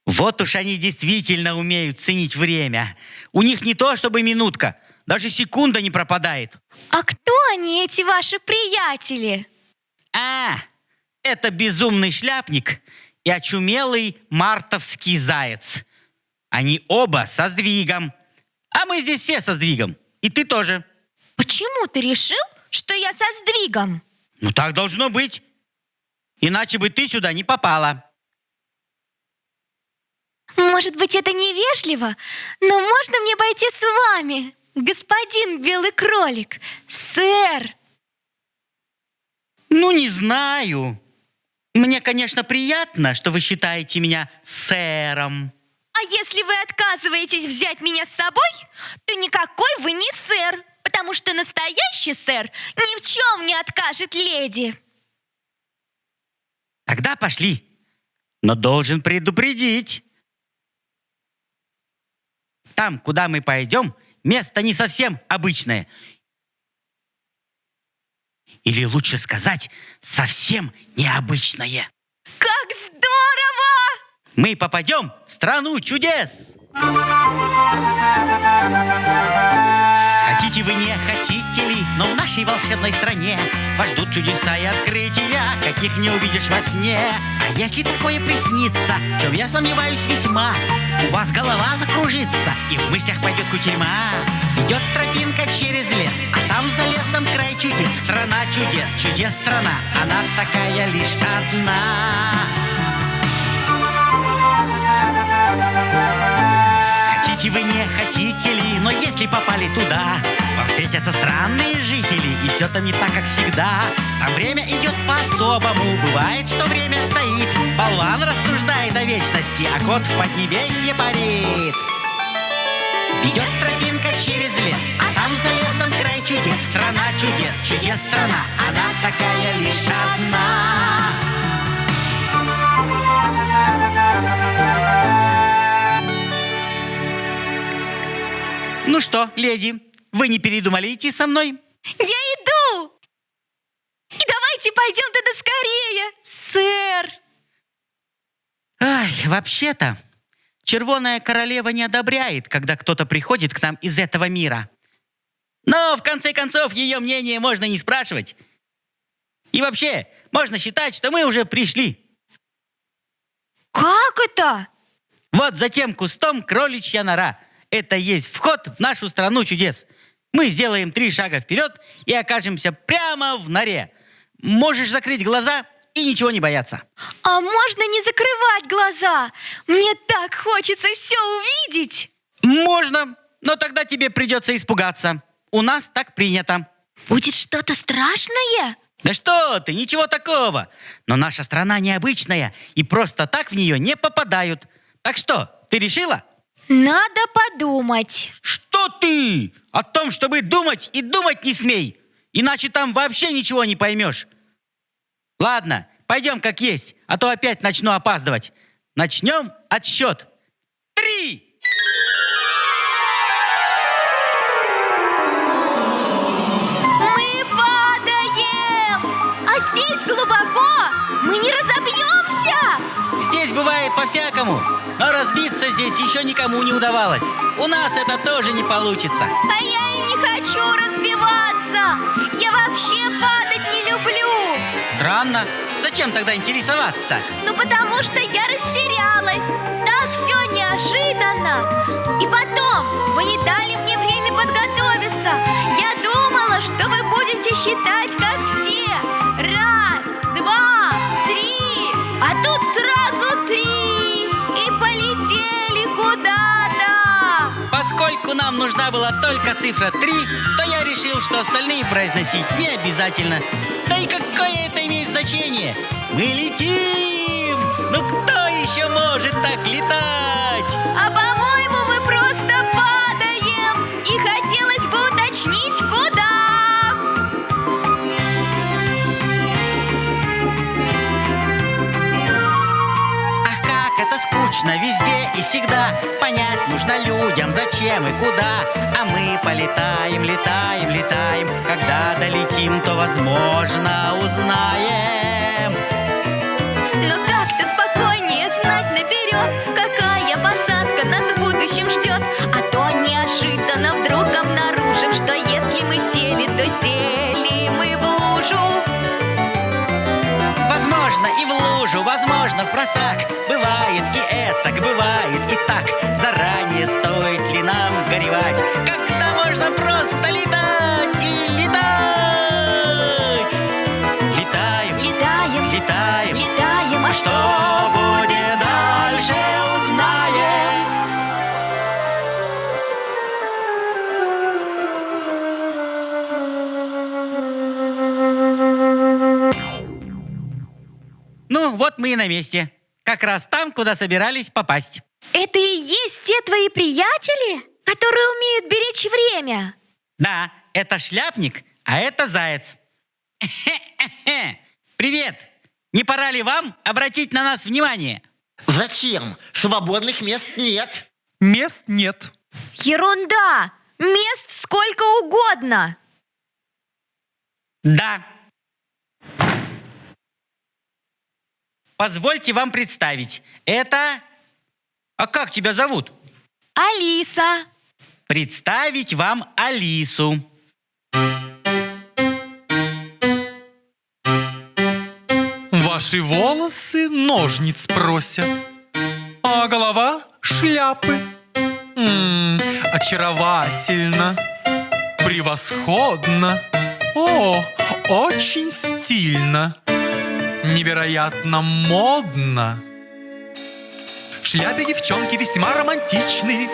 [SPEAKER 8] Вот уж они действительно умеют ценить время. У них не то, чтобы минутка, даже секунда не пропадает.
[SPEAKER 12] А кто они, эти ваши приятели?
[SPEAKER 8] Это безумный шляпник и очумелый мартовский заяц. Они оба со сдвигом. А мы здесь все со сдвигом. И ты тоже.
[SPEAKER 12] Почему ты решил, что я со сдвигом?
[SPEAKER 8] Ну так должно быть. Иначе бы ты сюда не попала.
[SPEAKER 12] Может быть, это невежливо, но можно мне пойти с вами, господин белый кролик, сэр?
[SPEAKER 8] Ну, не знаю. Мне, конечно, приятно, что вы считаете меня сэром.
[SPEAKER 12] А если вы отказываетесь взять меня с собой, то никакой вы не сэр, потому что настоящий сэр ни в чем не откажет леди.
[SPEAKER 8] Тогда пошли. Но должен предупредить. Там, куда мы пойдем, место не совсем обычное. Или лучше сказать, совсем необычное.
[SPEAKER 12] Как здорово!
[SPEAKER 8] Мы попадем в страну чудес. Хотите вы, не хотите ли, но в нашей волшебной стране вас ждут чудеса и открытия, каких не увидишь во сне. А если такое приснится, в чем я сомневаюсь весьма, у вас голова закружится и в мыслях пойдет кутерьма. Идет тропинка через лес, а там за лесом край чудес. Страна чудес, чудес страна, она такая лишь одна. Хотите вы, не хотите ли, но если попали туда, вам встретятся странные жители, и все там не так, как всегда. Там время идет по-особому, бывает, что время стоит. Болван рассуждает о вечности, а кот в поднебесье парит. Ведет тропинка через лес, а там за лесом край чудес. Страна чудес, чудес страна, она такая лишь одна. Ну что, леди, вы не передумали идти со мной?
[SPEAKER 12] Я иду! И давайте пойдем туда скорее, сэр!
[SPEAKER 8] Ай, вообще-то, Червоная королева не одобряет, когда кто-то приходит к нам из этого мира. Но, в конце концов, ее мнение можно не спрашивать. И вообще, можно считать, что мы уже пришли.
[SPEAKER 12] Как это?
[SPEAKER 8] Вот за тем кустом кроличья нора. Это есть вход в нашу страну чудес. Мы сделаем 3 шага вперед и окажемся прямо в норе. Можешь закрыть глаза и ничего не бояться.
[SPEAKER 12] А можно не закрывать глаза? Мне так хочется все увидеть.
[SPEAKER 8] Можно, но тогда тебе придется испугаться. У нас так принято.
[SPEAKER 12] Будет что-то страшное?
[SPEAKER 8] Да что ты, ничего такого. Но наша страна необычная, и просто так в нее не попадают. Так что, ты решила?
[SPEAKER 12] Надо подумать.
[SPEAKER 8] Что ты? О том, чтобы думать, и думать не смей. Иначе там вообще ничего не поймешь. Ладно, пойдем как есть, а то опять начну опаздывать. Начнем отсчет. 3!
[SPEAKER 12] Мы падаем! А здесь глубоко! Мы не разобьемся!
[SPEAKER 8] Здесь бывает по-всякому, но разбиться здесь еще никому не удавалось. У нас это тоже не получится.
[SPEAKER 12] А я и не хочу разбиваться! Я вообще падать не люблю!
[SPEAKER 8] Странно. Зачем тогда интересоваться?
[SPEAKER 12] Ну потому что я растерялась. Так все неожиданно. И потом, вы не дали мне время подготовиться. Я думала, что вы будете считать, как все. 1, 2, 3. А тут сразу 3. И полетели куда-то.
[SPEAKER 8] Поскольку нам нужна была только цифра 3, то я решил, что остальные произносить не обязательно. Да и какое это имеет значение? Мы летим! Ну кто еще может так летать?
[SPEAKER 12] А по-моему, мы просто падаем. И хотелось бы уточнить, куда.
[SPEAKER 8] Ах, как это скучно везде и всегда. Понять нужно людям, зачем и куда. А мы полетаем, летаем, летаем. Когда долетим, то, возможно, узнаем.
[SPEAKER 12] Но как-то спокойнее знать наперед, какая посадка нас в будущем ждет. А то неожиданно вдруг обнаружим, что если мы сели, то сели мы в лужу.
[SPEAKER 8] Возможно, и в лужу, возможно, можно впросак. Бывает и этак, бывает и так. Заранее стоит ли нам горевать, когда можно просто летать и летать? Летаем,
[SPEAKER 12] Летаем,
[SPEAKER 8] летаем,
[SPEAKER 12] летаем,
[SPEAKER 8] а что будет дальше, узнаем. Ну, вот мы и на месте. Как раз там, куда собирались попасть.
[SPEAKER 12] Это и есть те твои приятели, которые умеют беречь время?
[SPEAKER 8] Да, это шляпник, а это заяц. Привет! Не пора ли вам обратить на нас внимание?
[SPEAKER 13] Зачем? Свободных мест нет.
[SPEAKER 5] Мест нет.
[SPEAKER 12] Ерунда! Мест сколько угодно!
[SPEAKER 8] Да. Позвольте вам представить. Это... А как тебя зовут?
[SPEAKER 12] Алиса!
[SPEAKER 8] Представить вам Алису.
[SPEAKER 2] Ваши волосы ножниц просят, а голова шляпы. Очаровательно, превосходно, о, очень стильно, невероятно модно. В шляпе девчонки весьма романтичны,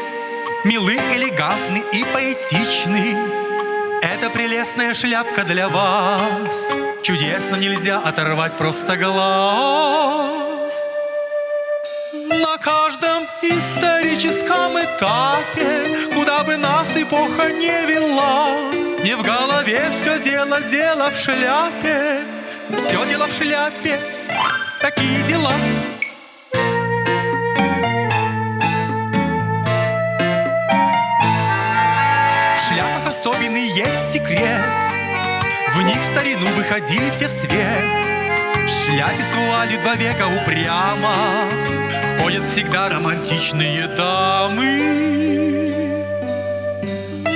[SPEAKER 2] милы, элегантны и поэтичны. Это прелестная шляпка для вас. Чудесно, нельзя оторвать просто глаз. На каждом историческом этапе, куда бы нас эпоха не вела, не в голове все дело, дело в шляпе. Все дело в шляпе, такие дела. В шляпах особенный есть секрет, в них в старину выходили все в свет. В шляпе с вуалью 2 века упрямо ходят всегда романтичные дамы.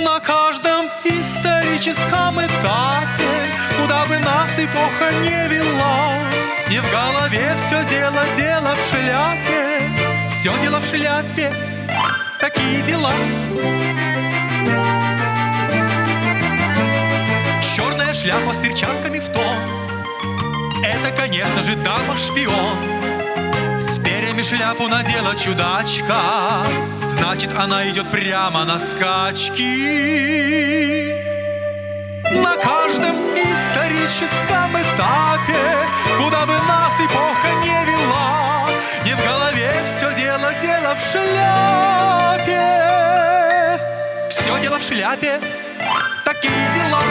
[SPEAKER 2] На каждом историческом этапе, куда бы нас эпоха не вела, не в голове все дело, дело в шляпе. Все дело в шляпе, такие дела. Черная шляпа с перчатками в тон, это, конечно же, дама-шпион. С перьями шляпу надела чудачка, значит, она идет прямо на скачки. На каждом историческом этапе, куда бы нас эпоха не вела, не в голове все дело, дело в шляпе. Все дело в шляпе, такие дела.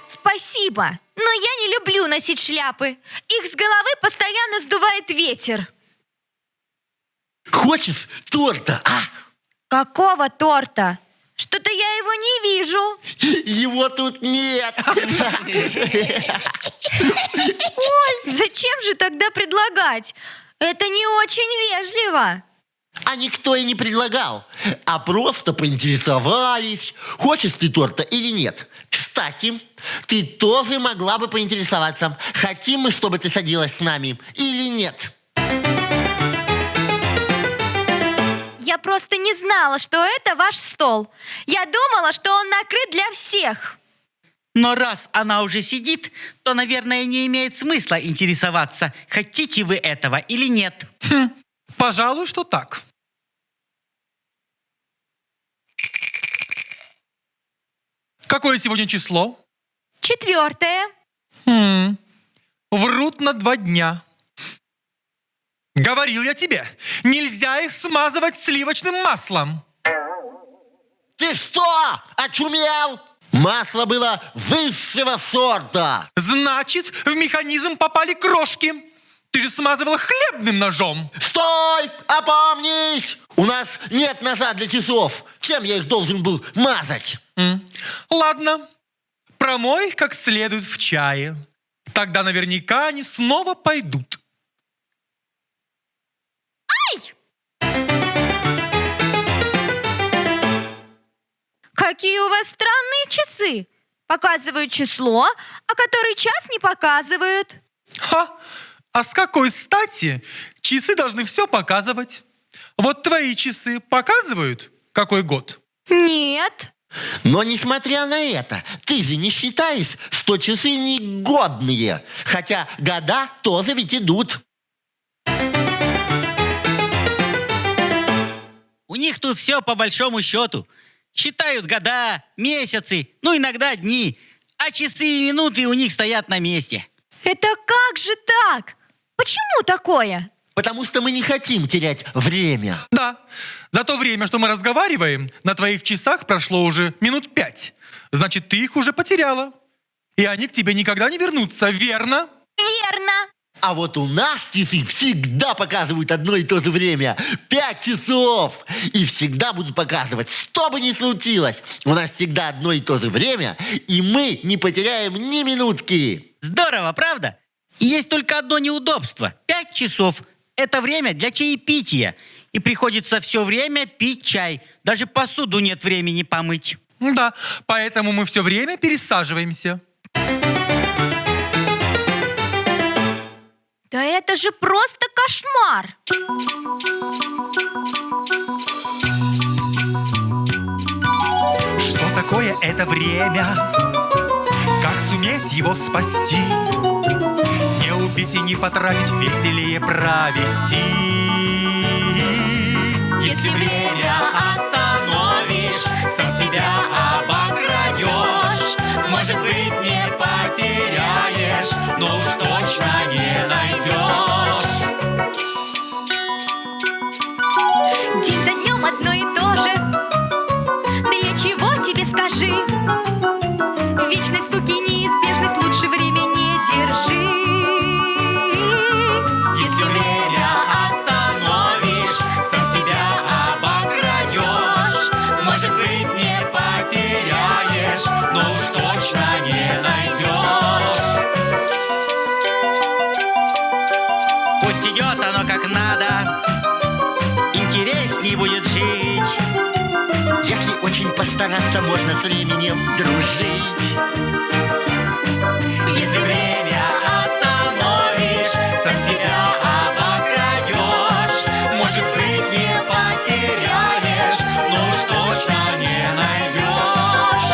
[SPEAKER 12] Спасибо, но я не люблю носить шляпы. Их с головы постоянно сдувает ветер.
[SPEAKER 13] Хочешь торта, а?
[SPEAKER 12] Какого торта? Что-то я его не вижу.
[SPEAKER 13] Его тут нет.
[SPEAKER 12] Ой, зачем же тогда предлагать? Это не очень вежливо.
[SPEAKER 13] А никто и не предлагал, а просто поинтересовались, хочешь ты торта или нет. Кстати, ты тоже могла бы поинтересоваться, хотим мы, чтобы ты садилась с нами или нет.
[SPEAKER 12] Я просто не знала, что это ваш стол. Я думала, что он накрыт для всех.
[SPEAKER 8] Но раз она уже сидит, то, наверное, не имеет смысла интересоваться, хотите вы этого или нет.
[SPEAKER 2] Пожалуй, что так. Какое сегодня число?
[SPEAKER 12] 4.
[SPEAKER 2] Врут на 2 дня. Говорил я тебе, нельзя их смазывать сливочным маслом.
[SPEAKER 13] Ты что, очумел? Масло было высшего сорта.
[SPEAKER 2] Значит, в механизм попали крошки. Ты же смазывала хлебным ножом.
[SPEAKER 13] Стой, опомнись! У нас нет ножа для часов. Чем я их должен был мазать?
[SPEAKER 2] Ладно, промой как следует в чае. Тогда наверняка они снова пойдут.
[SPEAKER 12] Какие у вас странные часы. Показывают число, а который час не показывают.
[SPEAKER 2] Ха! А с какой стати часы должны все показывать? Вот твои часы показывают, какой год?
[SPEAKER 12] Нет.
[SPEAKER 13] Но несмотря на это, ты же не считаешь, что часы негодные, хотя года тоже ведь идут.
[SPEAKER 8] У них тут все по большому счету. Считают года, месяцы, ну иногда дни. А часы и минуты у них стоят на месте.
[SPEAKER 12] Это как же так? Почему такое?
[SPEAKER 13] Потому что мы не хотим терять время.
[SPEAKER 2] Да. За то время, что мы разговариваем, на твоих часах прошло уже минут 5. Значит, ты их уже потеряла. И они к тебе никогда не вернутся, верно?
[SPEAKER 12] Верно.
[SPEAKER 13] А вот у нас часы всегда показывают одно и то же время. 5 часов. И всегда будут показывать, что бы ни случилось. У нас всегда одно и то же время, и мы не потеряем ни минутки.
[SPEAKER 8] Здорово, правда? Есть только одно неудобство. 5 часов – это время для чаепития. И приходится все время пить чай. Даже посуду нет времени помыть.
[SPEAKER 2] Да, поэтому мы все время пересаживаемся.
[SPEAKER 12] Да это же просто кошмар.
[SPEAKER 2] Что такое это время? Как суметь его спасти? Не убить и не потратить, веселее провести.
[SPEAKER 1] Если время остановишь, сам себя обокрадешь. Может быть, не потеряешь, но уж точно не найдешь.
[SPEAKER 12] День за днем одно и то же. Для чего тебе скажи? Вечной скуки неизбежность лучше время не держи.
[SPEAKER 1] Если время остановишь, сам себя обокрадешь. Может быть, не потеряешь, но уж точно не найдешь.
[SPEAKER 8] Пусть идет оно как надо. Интересней будет жить.
[SPEAKER 13] Если очень постараться, можно с временем дружить.
[SPEAKER 1] Если время остановишь, сам себя обокрадешь. Может быть, не потеряешь, но уж точно не найдешь.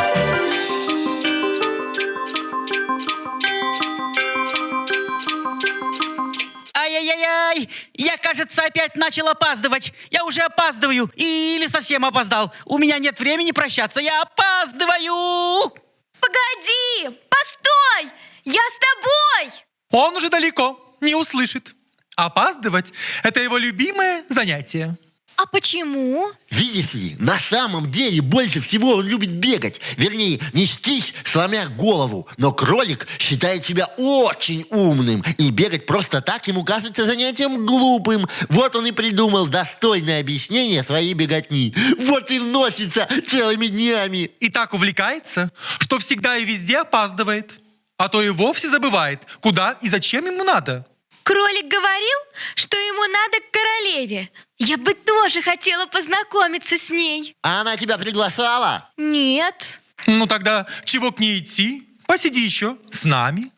[SPEAKER 8] Ай-яй-яй-яй! Я, кажется, опять начал опаздывать. Я уже опаздываю. Или совсем опоздал. У меня нет времени прощаться. Я опаздываю!
[SPEAKER 12] Погоди! Постой! Я с тобой!
[SPEAKER 2] Он уже далеко, не услышит. Опаздывать – это его любимое занятие.
[SPEAKER 12] А почему?
[SPEAKER 13] Видишь ли, на самом деле больше всего он любит бегать. Вернее, нестись, сломя голову. Но кролик считает себя очень умным. И бегать просто так ему кажется занятием глупым. Вот он и придумал достойное объяснение своей беготни. Вот и носится целыми днями.
[SPEAKER 2] И так увлекается, что всегда и везде опаздывает. А то и вовсе забывает, куда и зачем ему надо.
[SPEAKER 12] Кролик говорил, что ему надо к королеве. Я бы тоже хотела познакомиться с ней.
[SPEAKER 13] А она тебя приглашала?
[SPEAKER 12] Нет.
[SPEAKER 2] Ну тогда чего к ней идти? Посиди еще с нами.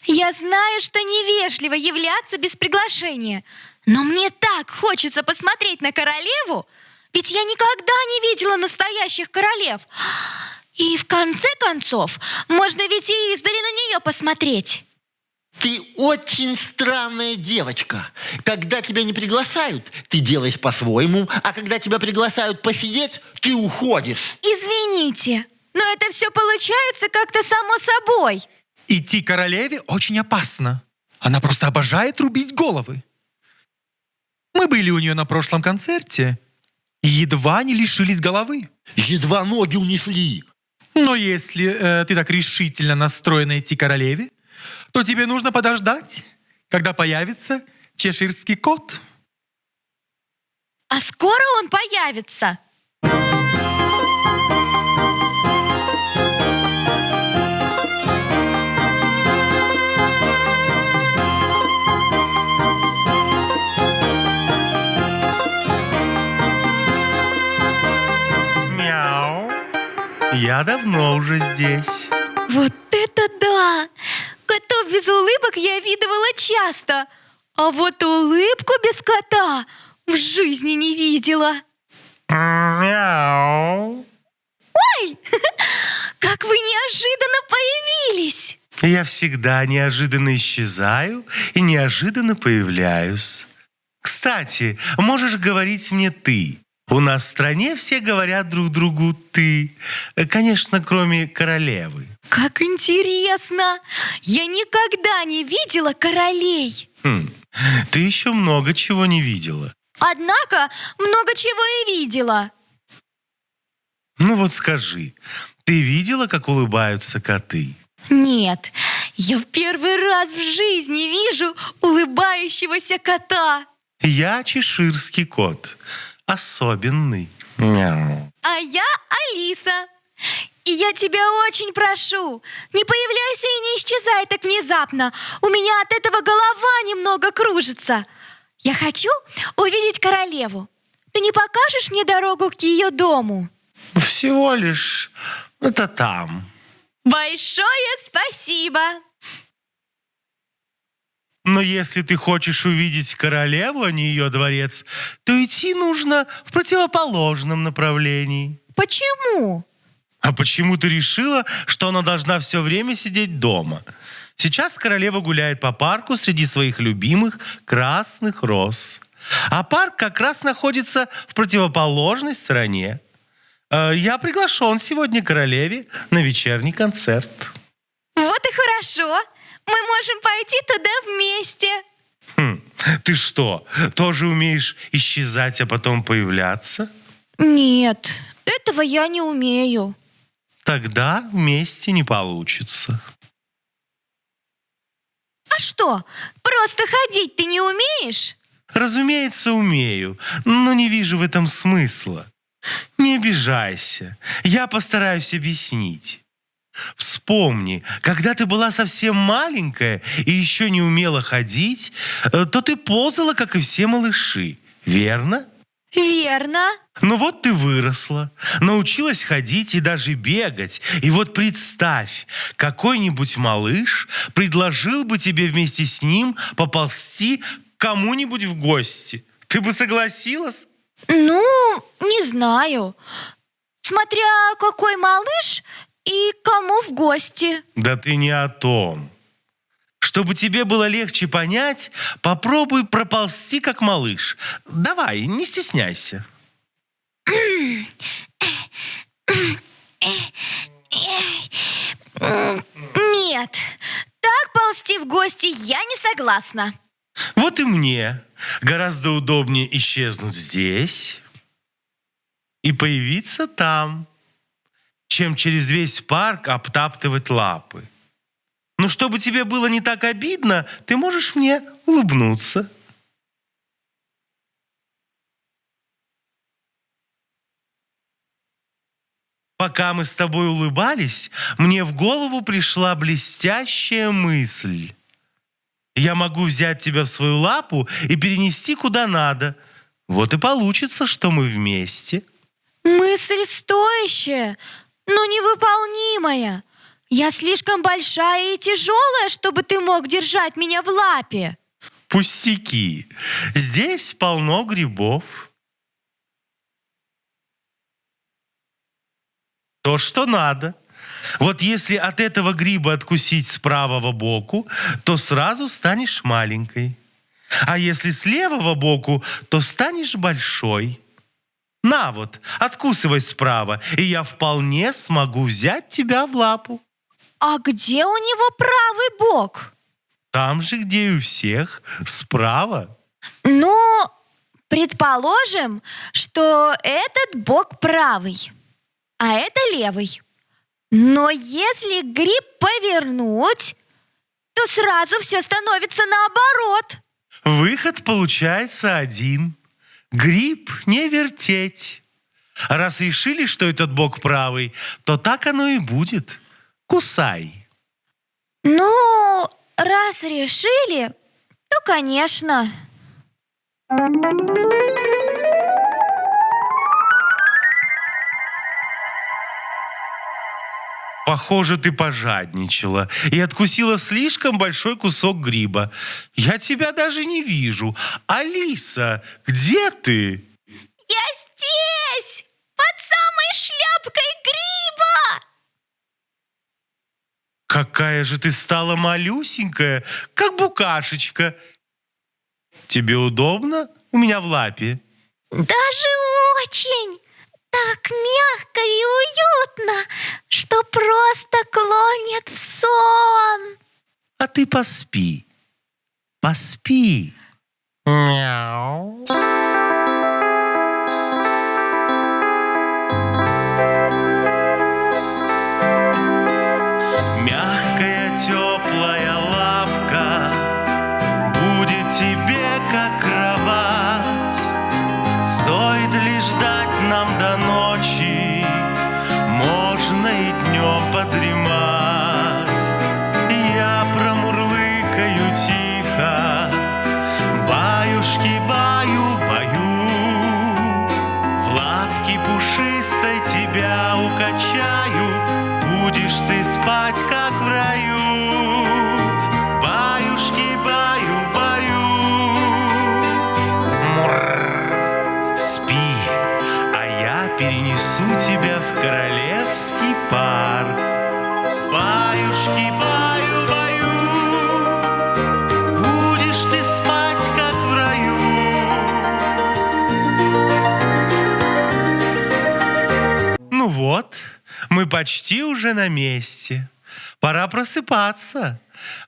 [SPEAKER 12] Я знаю, что невежливо являться без приглашения. Но мне так хочется посмотреть на королеву. Ведь я никогда не видела настоящих королев. И в конце концов, можно ведь и издали на нее посмотреть.
[SPEAKER 13] Ты очень странная девочка. Когда тебя не приглашают, ты делаешь по-своему, а когда тебя приглашают посидеть, ты уходишь.
[SPEAKER 12] Извините, но это все получается как-то само собой.
[SPEAKER 2] Идти к королеве очень опасно. Она просто обожает рубить головы. Мы были у нее на прошлом концерте и едва не лишились головы.
[SPEAKER 13] Едва ноги унесли.
[SPEAKER 2] Но если ты так решительно настроена идти к королеве, то тебе нужно подождать, когда появится чеширский кот.
[SPEAKER 12] А скоро он появится?
[SPEAKER 2] Мяу. Я давно уже здесь.
[SPEAKER 12] Вот это да! Котов без улыбок я видывала часто, а вот улыбку без кота в жизни не видела.
[SPEAKER 2] Мяу.
[SPEAKER 12] Ой, как вы неожиданно появились!
[SPEAKER 2] Я всегда неожиданно исчезаю и неожиданно появляюсь. Кстати, можешь говорить мне «ты». У нас в стране все говорят друг другу «ты». Конечно, кроме королевы.
[SPEAKER 12] Как интересно! Я никогда не видела королей.
[SPEAKER 2] Ты еще много чего не видела.
[SPEAKER 12] Однако много чего и видела.
[SPEAKER 2] Ну вот скажи, ты видела, как улыбаются коты?
[SPEAKER 12] Нет, я в первый раз в жизни вижу улыбающегося кота.
[SPEAKER 2] Я чеширский кот. Особенный. Мяу.
[SPEAKER 12] А я Алиса. И я тебя очень прошу, не появляйся и не исчезай так внезапно. У меня от этого голова немного кружится. Я хочу увидеть королеву. Ты не покажешь мне дорогу к ее дому?
[SPEAKER 2] Всего лишь это там.
[SPEAKER 12] Большое спасибо.
[SPEAKER 2] Но если ты хочешь увидеть королеву, а не ее дворец, то идти нужно в противоположном направлении.
[SPEAKER 12] Почему?
[SPEAKER 2] А почему ты решила, что она должна все время сидеть дома? Сейчас королева гуляет по парку среди своих любимых красных роз. А парк как раз находится в противоположной стороне. Я приглашен сегодня к королеве на вечерний концерт.
[SPEAKER 12] Вот и хорошо. Мы можем пойти туда вместе.
[SPEAKER 2] Ты что, тоже умеешь исчезать, а потом появляться?
[SPEAKER 12] Нет, этого я не умею.
[SPEAKER 2] Тогда вместе не получится.
[SPEAKER 12] А что, просто ходить ты не умеешь?
[SPEAKER 2] Разумеется, умею, но не вижу в этом смысла. Не обижайся, я постараюсь объяснить. Вспомни, когда ты была совсем маленькая и еще не умела ходить, то ты ползала, как и все малыши, верно?
[SPEAKER 12] Верно.
[SPEAKER 2] Ну вот ты выросла, научилась ходить и даже бегать. И вот представь, какой-нибудь малыш предложил бы тебе вместе с ним поползти к кому-нибудь в гости. Ты бы согласилась?
[SPEAKER 12] Ну, не знаю. Смотря какой малыш и кому в гости.
[SPEAKER 2] Да ты не о том. Чтобы тебе было легче понять, попробуй проползти, как малыш. Давай, не стесняйся.
[SPEAKER 12] Нет, так ползти в гости я не согласна.
[SPEAKER 2] Вот и мне гораздо удобнее исчезнуть здесь и появиться там, чем через весь парк обтаптывать лапы. Но чтобы тебе было не так обидно, ты можешь мне улыбнуться. Пока мы с тобой улыбались, мне в голову пришла блестящая мысль. Я могу взять тебя в свою лапу и перенести куда надо. Вот и получится, что мы вместе.
[SPEAKER 12] Мысль стоящая, но невыполнимая. Я слишком большая и тяжелая, чтобы ты мог держать меня в лапе.
[SPEAKER 2] Пустяки. Здесь полно грибов. То, что надо. Вот если от этого гриба откусить с правого боку, то сразу станешь маленькой. А если с левого боку, то станешь большой. На вот, откусывай справа, и я вполне смогу взять тебя в лапу.
[SPEAKER 12] А где у него правый бок?
[SPEAKER 2] Там же, где и у всех, справа.
[SPEAKER 12] Ну, предположим, что этот бок правый, а это левый. Но если гриб повернуть, то сразу все становится наоборот.
[SPEAKER 2] Выход получается один. Гриб не вертеть. А раз решили, что этот бок правый, то так оно и будет. Кусай.
[SPEAKER 12] Ну, раз решили, то, конечно.
[SPEAKER 14] Похоже, ты пожадничала и откусила слишком большой кусок гриба. Я тебя даже не вижу. Алиса, где ты?
[SPEAKER 12] Я здесь, под самой шляпкой гриба.
[SPEAKER 14] Какая же ты стала малюсенькая, как букашечка. Тебе удобно у меня в лапе?
[SPEAKER 12] Даже очень. Так мягко и уютно, что просто клонит в сон.
[SPEAKER 14] А ты поспи. Поспи.
[SPEAKER 13] Мяу.
[SPEAKER 14] Мягкая, теплая лапка будет тебе как кровать. Стоит лишь ждать нам до ночи, можно и днем подремать. Я промурлыкаю тихо, баюшки баю, баю. В лапке пушистой тебя укачаю, будешь ты спать, как в раю. Баюшки баю, баю. Спи, а я перенесу тебя в королевский парк. Баюшки баю, баю. Будешь ты спать, как в раю. Ну вот, мы почти уже на месте. Пора просыпаться.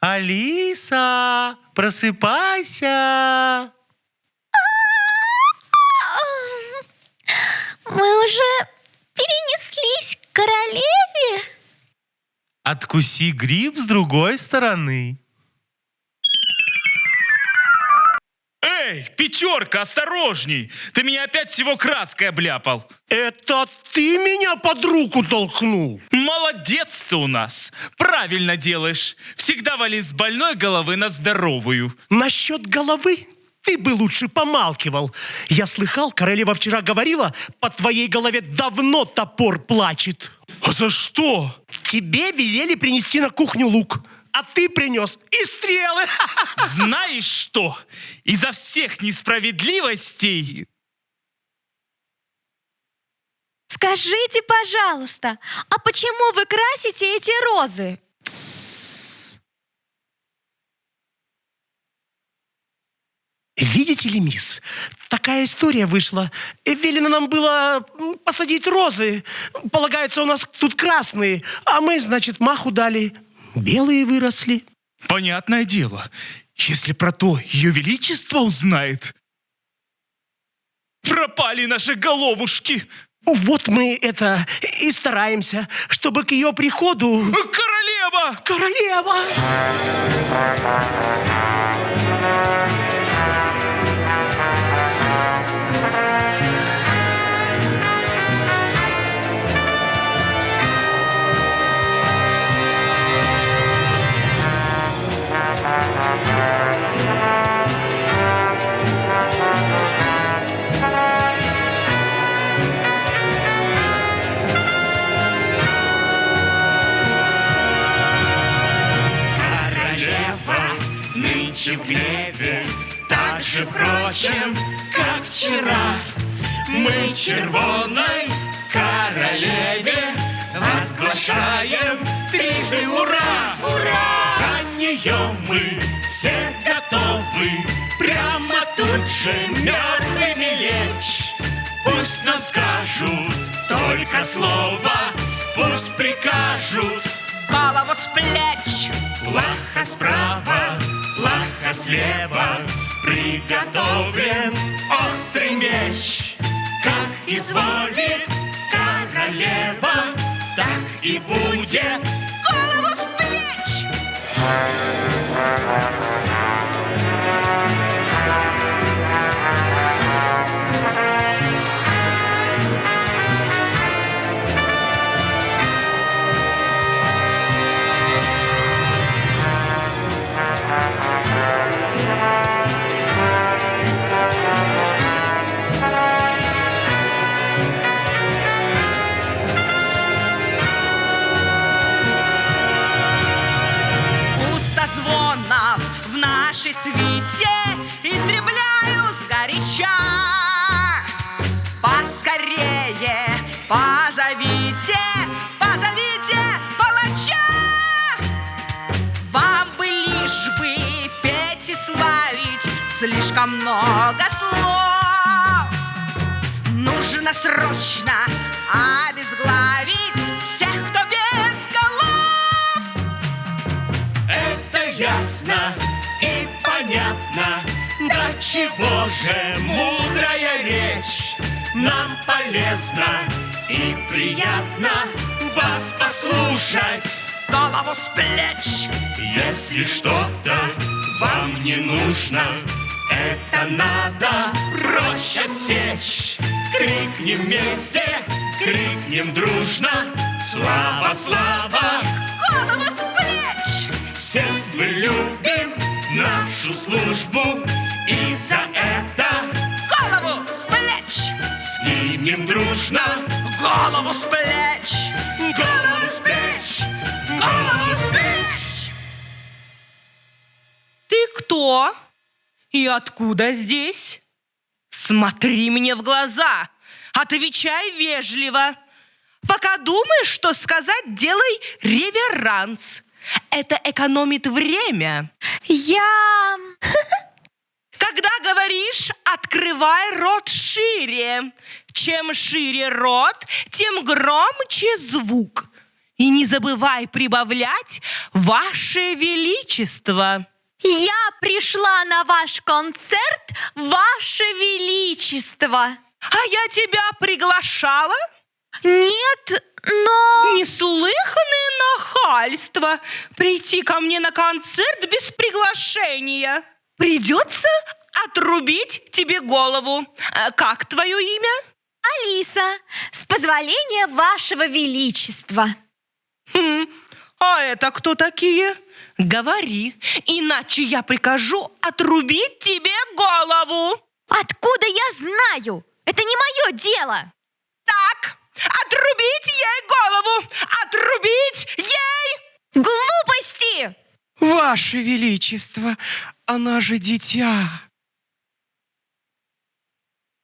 [SPEAKER 14] Алиса, просыпайся.
[SPEAKER 12] Мы уже перенеслись к королеве.
[SPEAKER 14] Откуси гриб с другой стороны.
[SPEAKER 15] Эй, пятерка, осторожней! Ты меня опять всего краской обляпал.
[SPEAKER 16] Это ты меня под руку толкнул?
[SPEAKER 15] Молодец ты у нас. Правильно делаешь. Всегда вали с больной головы на здоровую.
[SPEAKER 16] Насчет головы ты бы лучше помалкивал. Я слыхал, королева вчера говорила, по твоей голове давно топор плачет.
[SPEAKER 15] А за что?
[SPEAKER 16] Тебе велели принести на кухню лук, а ты принес и стрелы.
[SPEAKER 15] Знаешь что? Из-за всех несправедливостей...
[SPEAKER 12] Скажите, пожалуйста, а почему вы красите эти розы?
[SPEAKER 16] Видите ли, мисс, такая история вышла. Велено нам было посадить розы. Полагается, у нас тут красные, а мы, значит, маху дали. Белые выросли.
[SPEAKER 15] Понятное дело. Если про то Ее Величество узнает, пропали наши головушки.
[SPEAKER 16] Вот мы это и стараемся, чтобы к ее приходу...
[SPEAKER 15] Королева!
[SPEAKER 16] Королева!
[SPEAKER 1] В гневе, так же, впрочем, как вчера. Мы червоной королеве возглашаем трижды ура! Ура! За нее мы все готовы прямо тут же мертвыми лечь. Пусть нам скажут только слово, пусть прикажут.
[SPEAKER 8] Голову с плеч!
[SPEAKER 1] Плохо справа, плохо слева, приготовлен острый меч. Как изволит королева, так и будет.
[SPEAKER 8] Голову с плеч!
[SPEAKER 17] палача. Поскорее позовите, позовите палача. Вам бы лишь бы петь и славить, слишком много слов. Нужно срочно обезглавить всех, кто без голов.
[SPEAKER 1] Это ясно и понятно, до чего же мудрая речь. Нам полезно и приятно вас послушать.
[SPEAKER 17] Голову с плеч.
[SPEAKER 1] Если что-то вам не нужно, это надо прочь отсечь. Крикнем вместе, крикнем дружно: слава, слава!
[SPEAKER 17] Голову с плеч.
[SPEAKER 1] Все мы любим нашу службу, и за это
[SPEAKER 17] голову с плеч.
[SPEAKER 1] Снимем дружно
[SPEAKER 17] голову с плеч.
[SPEAKER 1] Голову с плеч.
[SPEAKER 17] Голову с плеч. Ты кто? И откуда здесь? Смотри мне в глаза. Отвечай вежливо. Пока думаешь, что сказать, делай реверанс. Это экономит время.
[SPEAKER 12] Я...
[SPEAKER 17] Когда говоришь, открывай рот шире. Чем шире рот, тем громче звук. И не забывай прибавлять «Ваше Величество».
[SPEAKER 12] Я пришла на ваш концерт, Ваше Величество.
[SPEAKER 17] А я тебя приглашала?
[SPEAKER 12] Нет, но...
[SPEAKER 17] Неслыханное нахальство прийти ко мне на концерт без приглашения. Придется отрубить тебе голову. Как твое имя?
[SPEAKER 12] Алиса, с позволения Вашего Величества.
[SPEAKER 17] А это кто такие? Говори, иначе я прикажу отрубить тебе голову.
[SPEAKER 12] Откуда я знаю? Это не мое дело.
[SPEAKER 17] Так, отрубить ей голову! Отрубить ей!
[SPEAKER 12] Глупости!
[SPEAKER 16] Ваше Величество, она же дитя.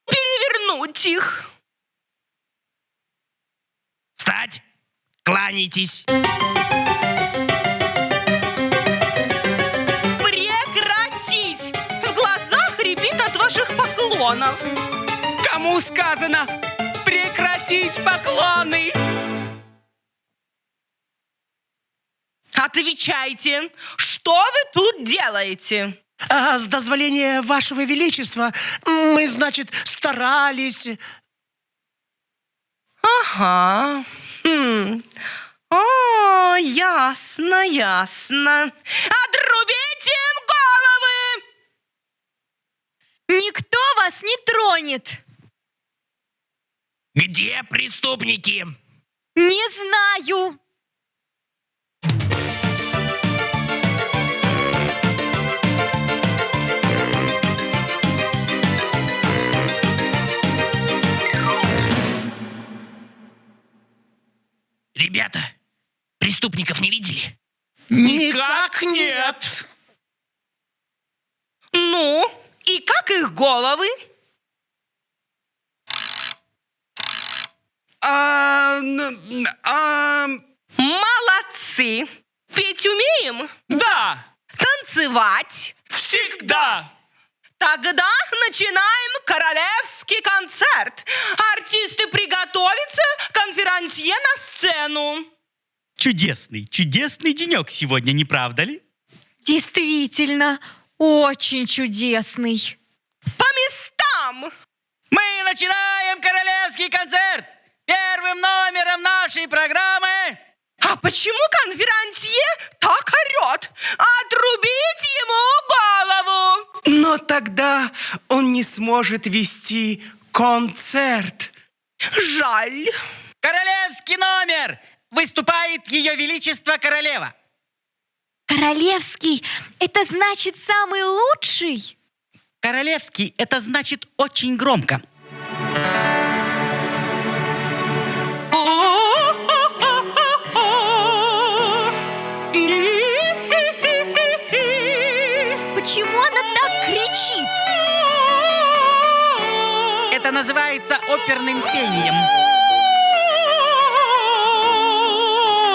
[SPEAKER 17] Перевернуть их.
[SPEAKER 16] Встать! Кланяйтесь!
[SPEAKER 17] Прекратить! В глазах рябит от ваших поклонов.
[SPEAKER 16] Кому сказано прекратить поклоны?
[SPEAKER 17] Отвечайте, что вы тут делаете?
[SPEAKER 16] С дозволения Вашего Величества мы, значит, старались.
[SPEAKER 17] Ага. О, ясно, ясно. Отрубите им головы!
[SPEAKER 12] Никто вас не тронет.
[SPEAKER 16] Где преступники?
[SPEAKER 12] Не знаю.
[SPEAKER 16] Ребята, преступников не видели?
[SPEAKER 15] Никак нет.
[SPEAKER 17] Ну, и как их головы? Молодцы. Петь умеем?
[SPEAKER 15] Да.
[SPEAKER 17] Танцевать?
[SPEAKER 15] Всегда.
[SPEAKER 17] Тогда начинаем королевский концерт. Артисты приготовятся, конферансье на сцену.
[SPEAKER 8] Чудесный денек сегодня, не правда ли?
[SPEAKER 12] Действительно, очень чудесный.
[SPEAKER 17] По местам!
[SPEAKER 8] Мы начинаем королевский концерт! Первым номером нашей программы...
[SPEAKER 17] А почему конферансье так орет? Отрубить ему голову!
[SPEAKER 16] Но тогда он не сможет вести концерт.
[SPEAKER 17] Жаль.
[SPEAKER 8] Королевский номер! Выступает Ее Величество Королева.
[SPEAKER 12] Королевский – это значит самый лучший?
[SPEAKER 8] Королевский – это значит очень громко.
[SPEAKER 12] Почему она так кричит?
[SPEAKER 8] Это называется оперным пением.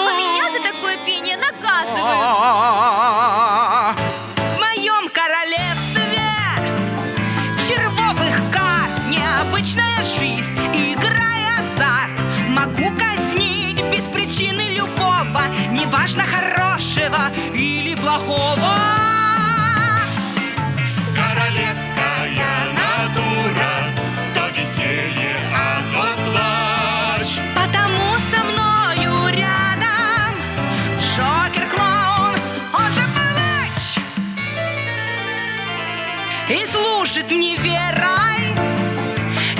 [SPEAKER 12] А меня за такое пение наказывают.
[SPEAKER 17] В моем королевстве червовых карт необычная жизнь, игра и азарт. Могу казнить без причины любого, неважно хорошего или плохого.
[SPEAKER 1] Королевская натура, то веселье, а то плач.
[SPEAKER 17] Потому со мною рядом Джокер-клоун, он же палач. И служит мне верой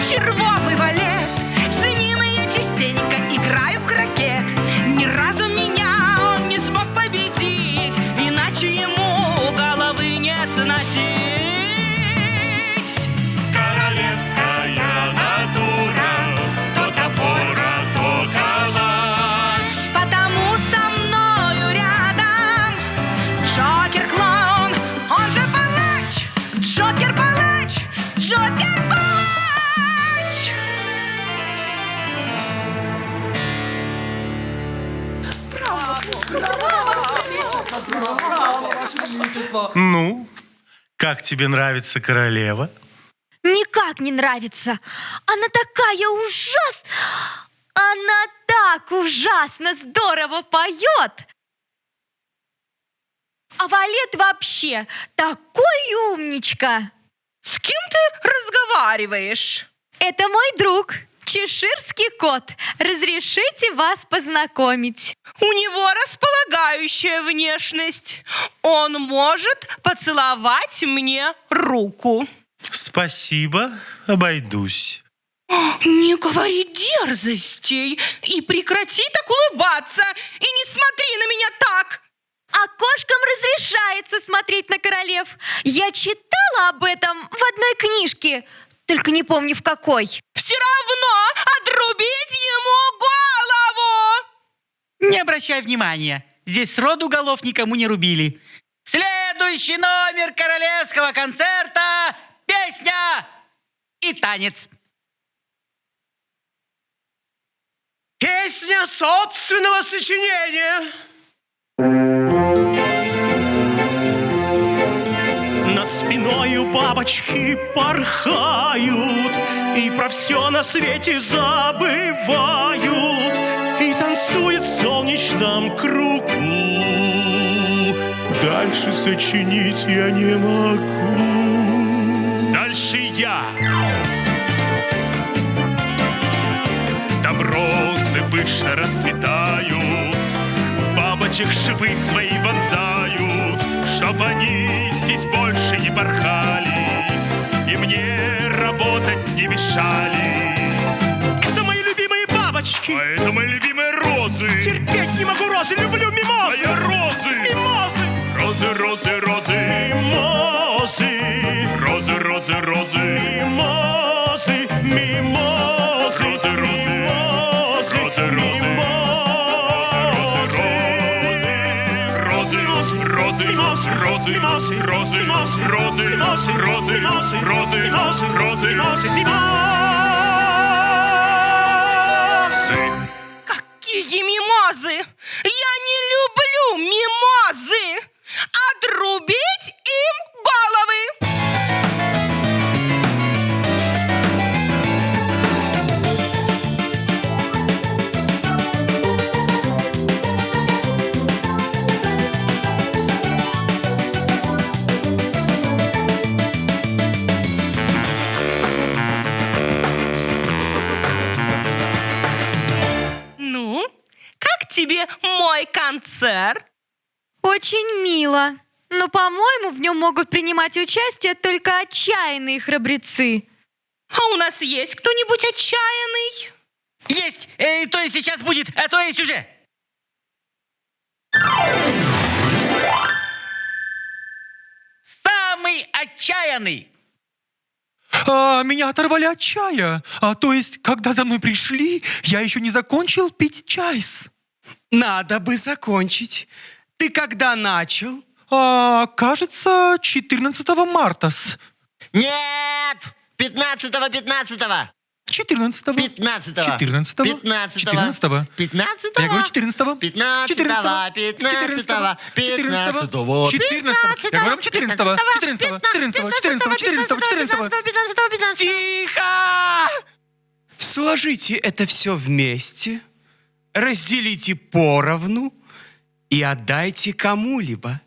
[SPEAKER 17] червовый валет. С ним я частенько играю в крокет. Ни разу меня он не смог победить, иначе ему головы не сносить.
[SPEAKER 1] Королевская натура, то топор, а то калач.
[SPEAKER 17] Потому со мною рядом Джокер-клоун, он же палач. Джокер-палач, Джокер-палач.
[SPEAKER 14] Ну, как тебе нравится королева?
[SPEAKER 12] Никак не нравится. Она такая Она так ужасно здорово поет. А Валет вообще такой умничка.
[SPEAKER 17] С кем ты разговариваешь?
[SPEAKER 12] Это мой друг, чеширский кот. Разрешите вас познакомить.
[SPEAKER 17] У него располагающая внешность. Он может поцеловать мне руку.
[SPEAKER 14] Спасибо, обойдусь.
[SPEAKER 17] Не говори дерзостей и прекрати так улыбаться. И не смотри на меня так.
[SPEAKER 12] А кошкам разрешается смотреть на королев. Я читала об этом в одной книжке, только не помню в какой.
[SPEAKER 17] Все равно отрубить ему голову.
[SPEAKER 8] Не обращай внимания. Здесь сроду голов никому не рубили. Следующий номер королевского концерта — песня и танец.
[SPEAKER 16] Песня собственного сочинения. Над спиною бабочки порхают и про все на свете забывают, и танцуют в солнечном кругу. Дальше сочинить я не могу.
[SPEAKER 15] Дальше я. Там розы пышно расцветают, бабочек шипы свои вонзают, чтоб они здесь больше не порхали и мне работать не мешали.
[SPEAKER 16] Это мои любимые бабочки.
[SPEAKER 15] А это мои любимые розы.
[SPEAKER 16] Терпеть не могу розы, люблю мимозы.
[SPEAKER 15] А я розы.
[SPEAKER 16] Мимозы.
[SPEAKER 15] Розы, розы, розы.
[SPEAKER 16] Мимозы.
[SPEAKER 15] Розы, розы, розы.
[SPEAKER 16] Мимозы. Мимозы.
[SPEAKER 15] Розы, розы.
[SPEAKER 16] Мимозы.
[SPEAKER 15] Розы, розы. Розы, розы, розы, розы, розы, розы, розы, розы, розы, розы.
[SPEAKER 17] Какие мимозы? Я не люблю мимозы. Отрубить им головы. Ну, как тебе мой концерт?
[SPEAKER 12] Очень мило. Но, по-моему, в нем могут принимать участие только отчаянные храбрецы.
[SPEAKER 17] А у нас есть кто-нибудь отчаянный?
[SPEAKER 8] Есть, то есть сейчас будет, а то есть уже. Самый отчаянный.
[SPEAKER 2] Меня оторвали от чая. То есть, когда за мной пришли, я еще не закончил пить чайс.
[SPEAKER 18] Надо бы закончить. Ты когда начал?
[SPEAKER 2] Кажется, 14 марта.
[SPEAKER 13] Нет! 15-го.
[SPEAKER 2] 14-го.
[SPEAKER 13] 15-го.
[SPEAKER 2] 14-го.
[SPEAKER 13] 15-го.
[SPEAKER 2] 14-го.
[SPEAKER 13] 15-го.
[SPEAKER 2] Я говорю 14-го.
[SPEAKER 13] 15-го. 15-го. 15-го.
[SPEAKER 2] 14-го. Я говорю 14-го. 14-го. 14-го. 14-го. 14-го. 14-го.
[SPEAKER 18] Тихо! Сложите это все вместе, разделите поровну и отдайте кому-либо.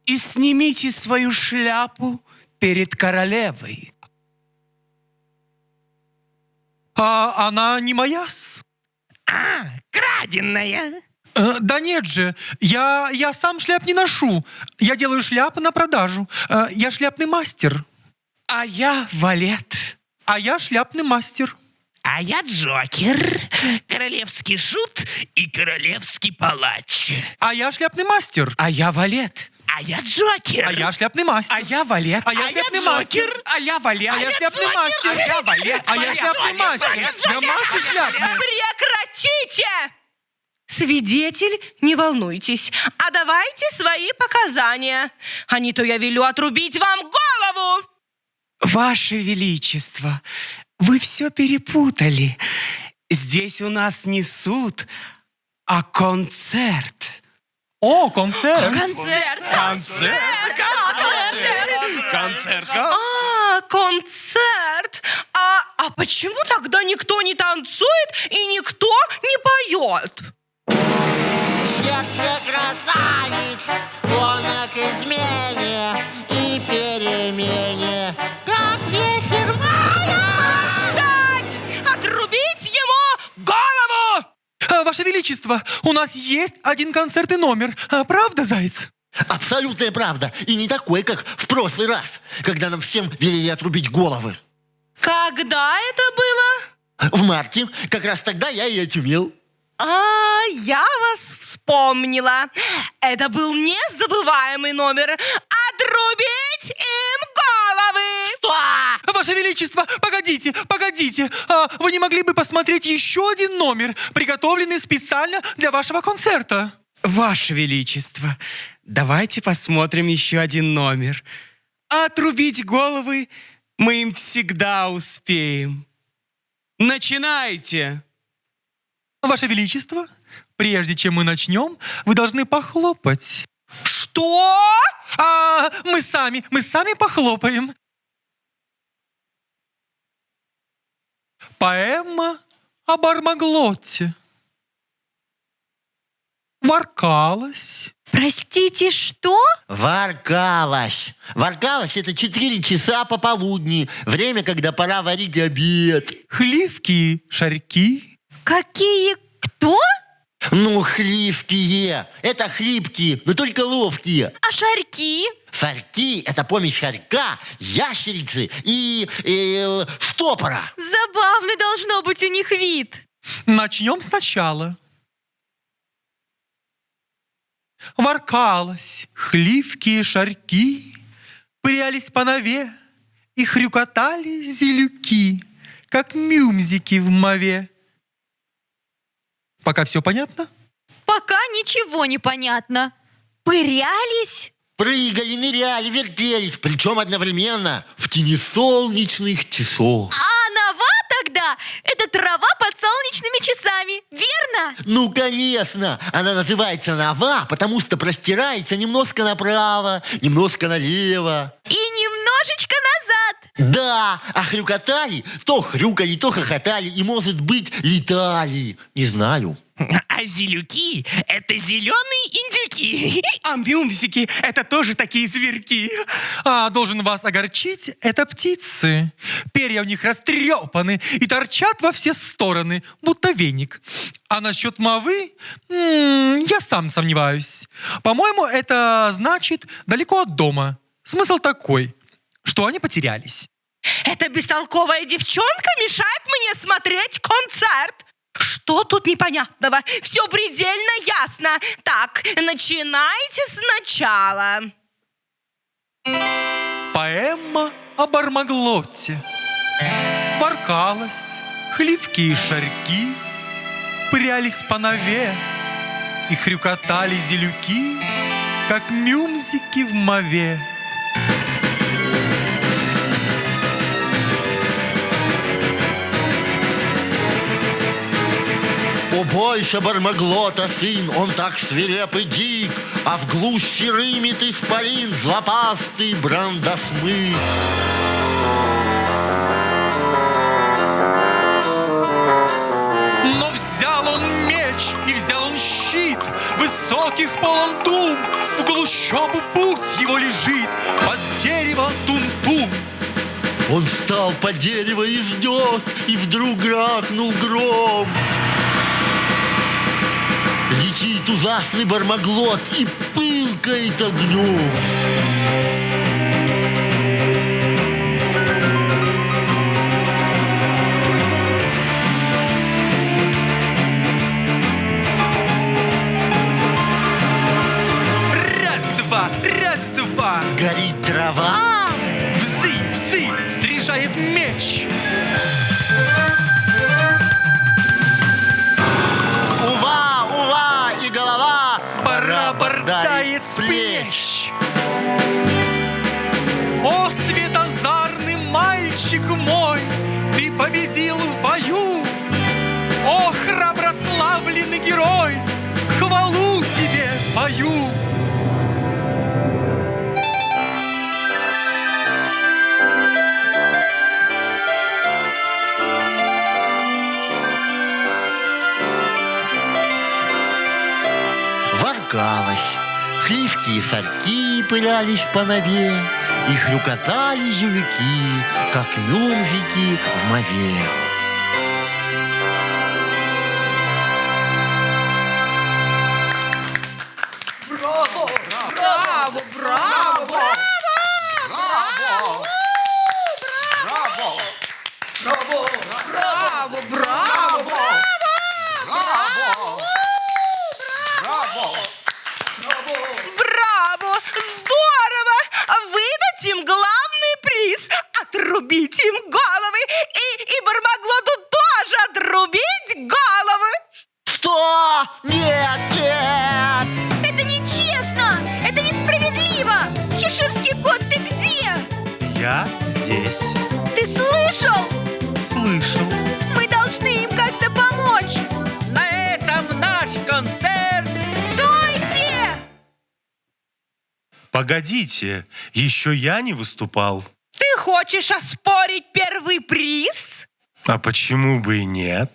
[SPEAKER 18] И снимите свою шляпу перед королевой.
[SPEAKER 2] А она не моя.
[SPEAKER 18] Краденная.
[SPEAKER 2] Да нет же, я сам шляп не ношу. Я делаю шляпы на продажу. Я шляпный мастер.
[SPEAKER 18] А я валет.
[SPEAKER 2] А я шляпный мастер.
[SPEAKER 16] А я Джокер, королевский шут и королевский палач.
[SPEAKER 2] А я шляпный мастер.
[SPEAKER 18] А я валет.
[SPEAKER 16] А я Джокер.
[SPEAKER 2] А я шляпный мастер.
[SPEAKER 18] А я валет.
[SPEAKER 2] А я шляпный мастер.
[SPEAKER 18] А я валет.
[SPEAKER 2] А я шляпный мастер.
[SPEAKER 18] А я валет.
[SPEAKER 2] А я шляпный мастер. Я мастер шляпный.
[SPEAKER 17] Прекратите! Свидетель, не волнуйтесь, а давайте свои показания, а не то я велю отрубить вам голову.
[SPEAKER 18] Ваше Величество, вы все перепутали. Здесь у нас не суд, а концерт.
[SPEAKER 2] О, концерт.
[SPEAKER 17] Концерт.
[SPEAKER 18] Концерт.
[SPEAKER 17] А, концерт. А почему тогда никто не танцует и никто не поет?
[SPEAKER 13] Сердце красавиц, склонно к измене и перемене, как ветер мая.
[SPEAKER 17] Дать! Отрубить ему голову!
[SPEAKER 2] Ваше Величество, у нас есть один концерт и номер. Правда, Заяц?
[SPEAKER 13] Абсолютная правда. И не такой, как в прошлый раз, когда нам всем велели отрубить головы.
[SPEAKER 17] Когда это было?
[SPEAKER 13] В марте. Как раз тогда я и очумел.
[SPEAKER 17] А, я вас вспомнила. Это был незабываемый номер. Отрубить им головы!
[SPEAKER 13] Что?
[SPEAKER 2] Ваше Величество, погодите. Вы не могли бы посмотреть еще один номер, приготовленный специально для вашего концерта?
[SPEAKER 18] Ваше Величество, давайте посмотрим еще один номер. А отрубить головы мы им всегда успеем. Начинайте!
[SPEAKER 2] Ваше Величество, прежде чем мы начнем, вы должны похлопать.
[SPEAKER 17] Что?
[SPEAKER 2] Мы сами похлопаем. Поэма об Армаглоте. Воркалась.
[SPEAKER 12] Простите, что?
[SPEAKER 13] Воркалась. Воркалась — это 4 часа пополудни. Время, когда пора варить обед.
[SPEAKER 2] Хливки, шарьки.
[SPEAKER 12] Какие? Кто?
[SPEAKER 13] Ну, хливкие. Это хлипкие, но только ловкие.
[SPEAKER 12] А шарьки?
[SPEAKER 13] Шарьки — это помесь хорька, ящерицы и штопора.
[SPEAKER 12] Забавный должно быть у них вид.
[SPEAKER 2] Начнем сначала. Воркалась, хливкие шарьки, прялись по нове и хрюкотали зелюки, как мюмзики в мове. Пока все понятно?
[SPEAKER 12] Пока ничего не понятно. Пырялись?
[SPEAKER 13] Прыгали, ныряли, вертелись, причем одновременно в тени солнечных часов.
[SPEAKER 12] А нова тогда — это трава под солнечными часами, верно?
[SPEAKER 13] Ну, конечно, она называется нова, потому что простирается немножко направо, немножко налево.
[SPEAKER 12] И немножечко назад.
[SPEAKER 13] Да, а хрюкотали, то хрюкали, то хохотали и, может быть, летали. Не знаю.
[SPEAKER 16] А зелюки — это зеленые индюки.
[SPEAKER 18] А мюмзики — это тоже такие зверьки.
[SPEAKER 2] Должен вас огорчить, это птицы. Перья у них растрепаны и торчат во все стороны, будто веник. А насчет мовы, я сам сомневаюсь. По-моему, это значит далеко от дома. Смысл такой, что они потерялись.
[SPEAKER 17] Эта бестолковая девчонка мешает мне смотреть концерт. Что тут непонятного? Все предельно ясно. Так, начинайте сначала.
[SPEAKER 2] Поэма об Армаглоте. Воркалась, хливки и шарьки, прялись по нове и хрюкотали зелюки, как мюмзики в мове.
[SPEAKER 13] Бойся Бармаглота, сын, он так свиреп и дик, а в глушь серымит испарин злопастый брандосмык.
[SPEAKER 2] Но взял он меч и взял он щит, высоких полон дум, в глушобу путь его лежит, под дерево тум-тум.
[SPEAKER 13] Он встал под дерево и ждет, и вдруг грохнул гром. Летит ужасный Бармаглот и пылкает огнем.
[SPEAKER 2] Раз-два, раз-два.
[SPEAKER 13] Горит трава.
[SPEAKER 2] Взы, взы, стрижает меч.
[SPEAKER 13] Ува, ува, и голова
[SPEAKER 2] барабардает с плеч. О, светозарный мальчик мой, ты победил в бою. О, храброславленный герой, хвалу тебе пою.
[SPEAKER 13] Воркалась, хлипкие сорки пылялись по нове, и хрюкотали жулики, как юмзики в мове.
[SPEAKER 17] Браво! Браво! Браво! Браво! Браво! Браво! Браво! Здорово! Выдать им главный приз! Отрубить им головы! И Бармаглоту тоже отрубить головы!
[SPEAKER 13] Что? Нет, нет!
[SPEAKER 12] Это нечестно! Это несправедливо! Чеширский кот, ты где?
[SPEAKER 14] Я здесь.
[SPEAKER 12] Ты слышал?
[SPEAKER 14] Слышал.
[SPEAKER 12] Мы должны им как-то помочь!
[SPEAKER 8] На этом наш концерт.
[SPEAKER 12] Стойте!
[SPEAKER 14] Погодите, еще я не выступал.
[SPEAKER 17] Ты хочешь оспорить первый приз?
[SPEAKER 14] А почему бы и нет?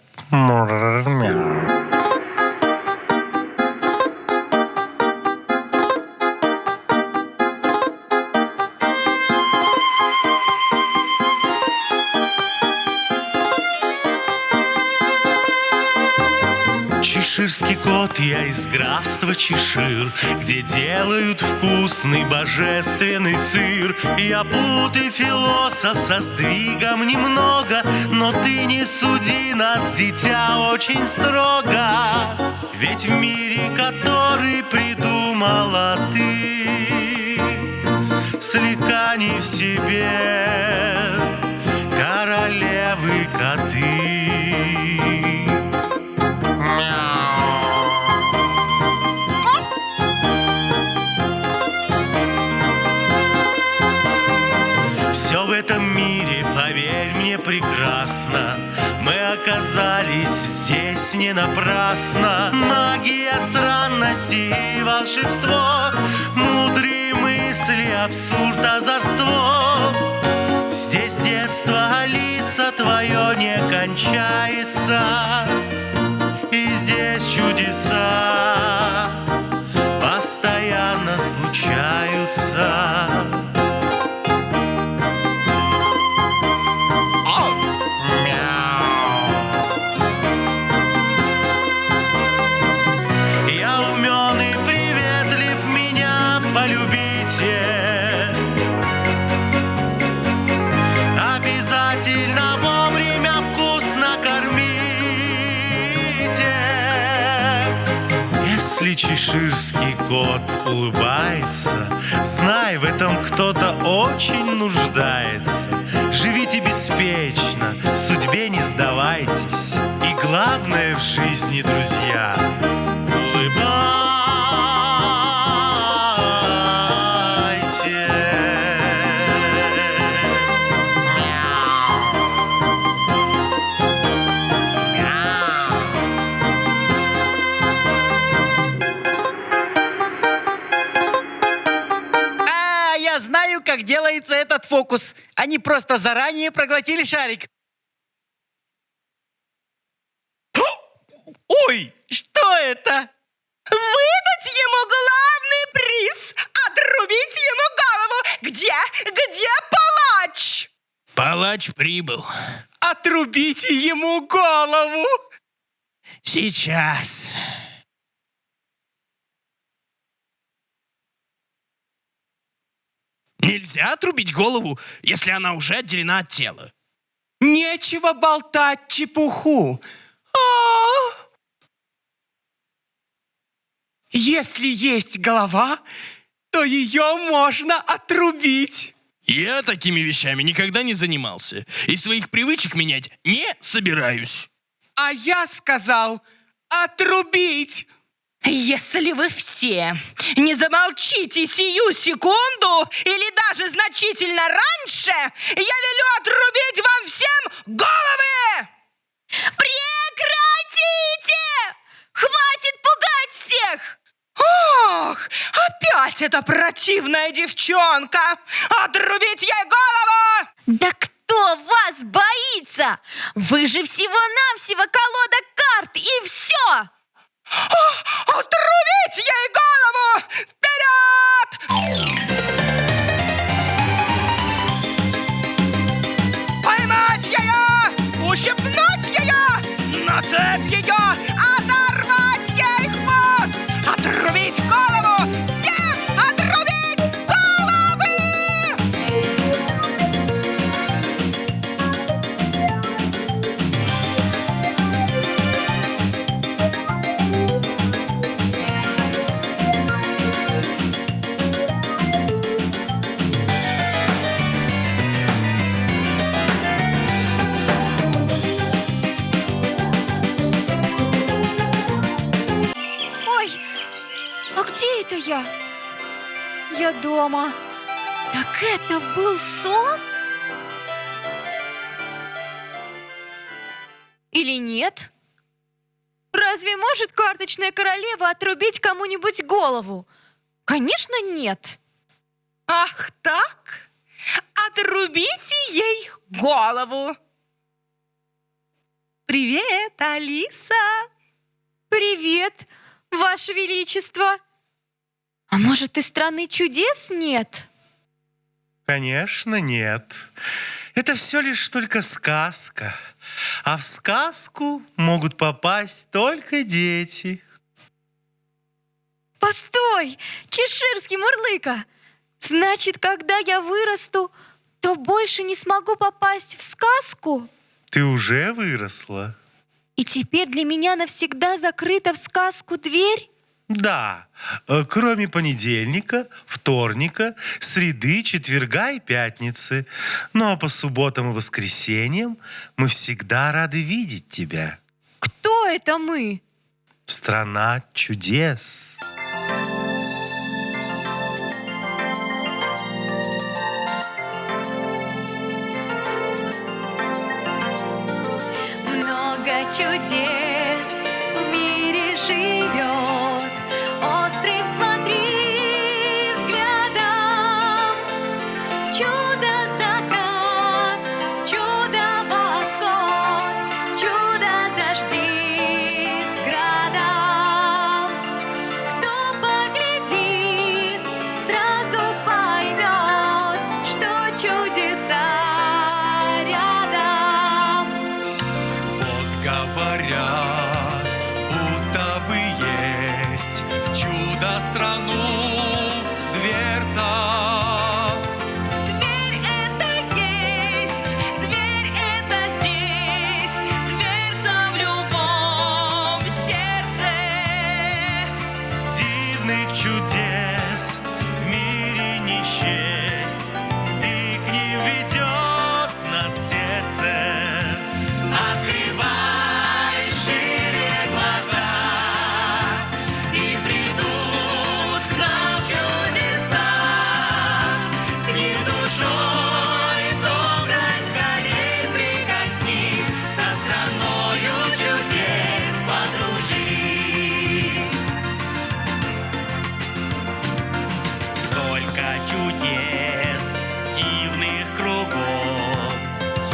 [SPEAKER 14] Чеширский кот, я из графства Чешир, где делают вкусный божественный сыр. Я плут и философ со сдвигом немного, но ты не суди нас, дитя, очень строго. Ведь в мире, который придумала ты, слегка не в себе королевы коты. Все в этом мире, поверь мне, прекрасно. Мы оказались здесь не напрасно. Магия, странности и волшебство, мудрые мысли, абсурд, озорство. Здесь детство, Алиса, твое не кончается. И здесь чудеса постоянно случаются. Я умен и приветлив, меня полюбите. Обязательно вовремя вкусно кормите. Если чеширский кот улыбается, знай, в этом кто-то очень нуждается. Живите беспечно, судьбе не сдавайтесь. И главное в жизни, друзья, улыбайтесь.
[SPEAKER 8] фокус. Они просто заранее проглотили шарик. Ой, что это?
[SPEAKER 17] Выдать ему главный приз! Отрубить ему голову! Где палач?
[SPEAKER 15] Палач прибыл.
[SPEAKER 16] Отрубите ему голову!
[SPEAKER 15] Сейчас. Нельзя отрубить голову, если она уже отделена от тела.
[SPEAKER 16] Нечего болтать чепуху. Если есть голова, то ее можно отрубить.
[SPEAKER 15] Я такими вещами никогда не занимался. И своих привычек менять не собираюсь.
[SPEAKER 16] А я сказал отрубить.
[SPEAKER 17] Если вы все не замолчите сию секунду или даже значительно раньше, я велю отрубить вам всем головы!
[SPEAKER 12] Прекратите! Хватит пугать всех!
[SPEAKER 17] Ох, опять эта противная девчонка! Отрубить ей голову!
[SPEAKER 12] Да кто вас боится? Вы же всего-навсего колода карт, и все!
[SPEAKER 17] Отрубить ей голову! Вперед! Поймать ее! Ущипнуть ее! На цепь ее! Оторвать ей хвост! Отрубить голову! Всем отрубить головы!
[SPEAKER 12] Ой, а где это я? Я дома. Так это был сон? Или нет? Разве может карточная королева отрубить кому-нибудь голову? Конечно, нет.
[SPEAKER 17] Ах так? Отрубите ей голову! Привет, Алиса!
[SPEAKER 12] Привет, Ваше Величество. А может, и страны чудес нет?
[SPEAKER 14] Конечно, нет. Это все лишь только сказка. А в сказку могут попасть только дети.
[SPEAKER 12] Постой, чеширский мурлыка. Значит, когда я вырасту, то больше не смогу попасть в сказку?
[SPEAKER 14] Ты уже выросла?
[SPEAKER 12] И теперь для меня навсегда закрыта в сказку дверь?
[SPEAKER 14] Да, кроме понедельника, вторника, среды, четверга и пятницы. Ну а по субботам и воскресеньям мы всегда рады видеть тебя.
[SPEAKER 12] Кто это мы?
[SPEAKER 14] Страна чудес.
[SPEAKER 12] Много чудес в мире живет. Острым смотри взглядом. Чудо-закат, чудо-восход, чудо-дожди с градом. Кто поглядит, сразу поймет, что чудеса рядом.
[SPEAKER 2] Говорят, будто бы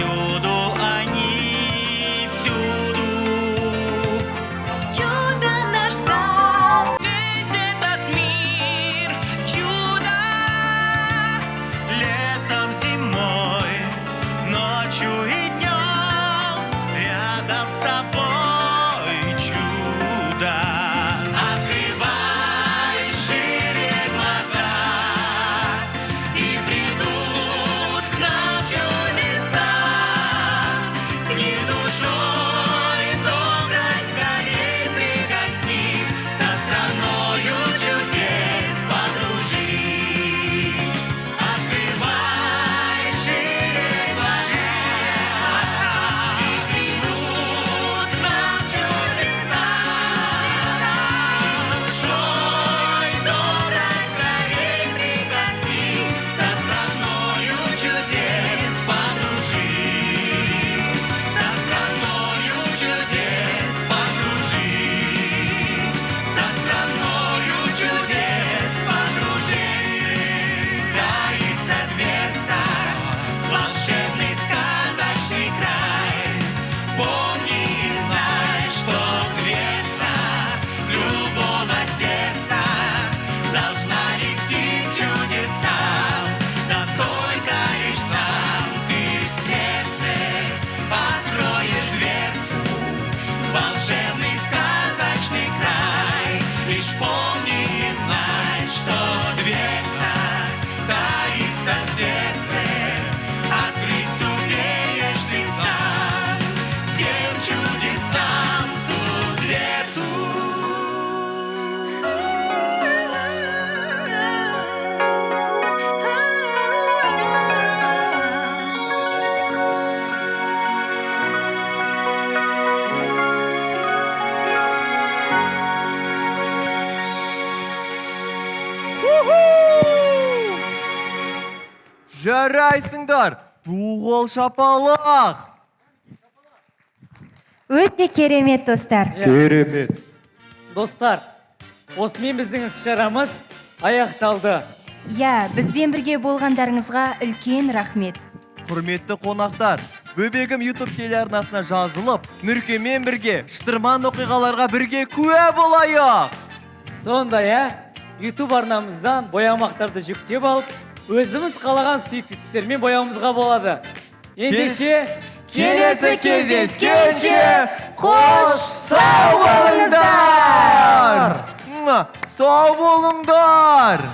[SPEAKER 15] Всюду они, всюду.
[SPEAKER 12] Чудо наш сад.
[SPEAKER 1] Весь этот мир чудо.
[SPEAKER 14] Летом, зимой, ночью и днем рядом с тобой чудо.
[SPEAKER 1] Открывай шире глаза, и придут к нам чудеса. К ним душой доброй скорей прикоснись, со страною чудес подружись. Открывай шире глаза, и придут к нам чудеса. Душой доброй скорей прикоснись, со страною чудес подружись. Со страною чудес подружись. Со страною чудес подружись. Таится дверца, волшебный сказочный край. Помни и знай, что дверца любого сердца должна нести чудеса. Да только лишь сам ты в сердце откроешь дверцу, волшебный сказочный край. Лишь помни и знай, что дверца таится в сердце. Открыть сумеешь ты сам всем чудесам ту дверцу.
[SPEAKER 5] Жарайсыңдар, туғол шапалақ.
[SPEAKER 3] Өте керемет, достар.
[SPEAKER 5] Керемет.
[SPEAKER 4] Достар, осымен біздің іс-шарамыз аяқталды.
[SPEAKER 3] Бізбен бірге болғандарыңызға үлкен рахмет.
[SPEAKER 5] Құрметті қонақтар, Бөбегім YouTube телеарнасына жазылып, Нұркемен бірге шытырман оқиғаларға бірге куә болайық.
[SPEAKER 4] Сондай, YouTube арнамыздан боямақтарды жүктеп алып, өзіміз қалаған сүйікті түстермен бояуымызға болады. Ендеше,
[SPEAKER 5] келесі кездескенше қош сау болыңыздар! Сау болыңдар!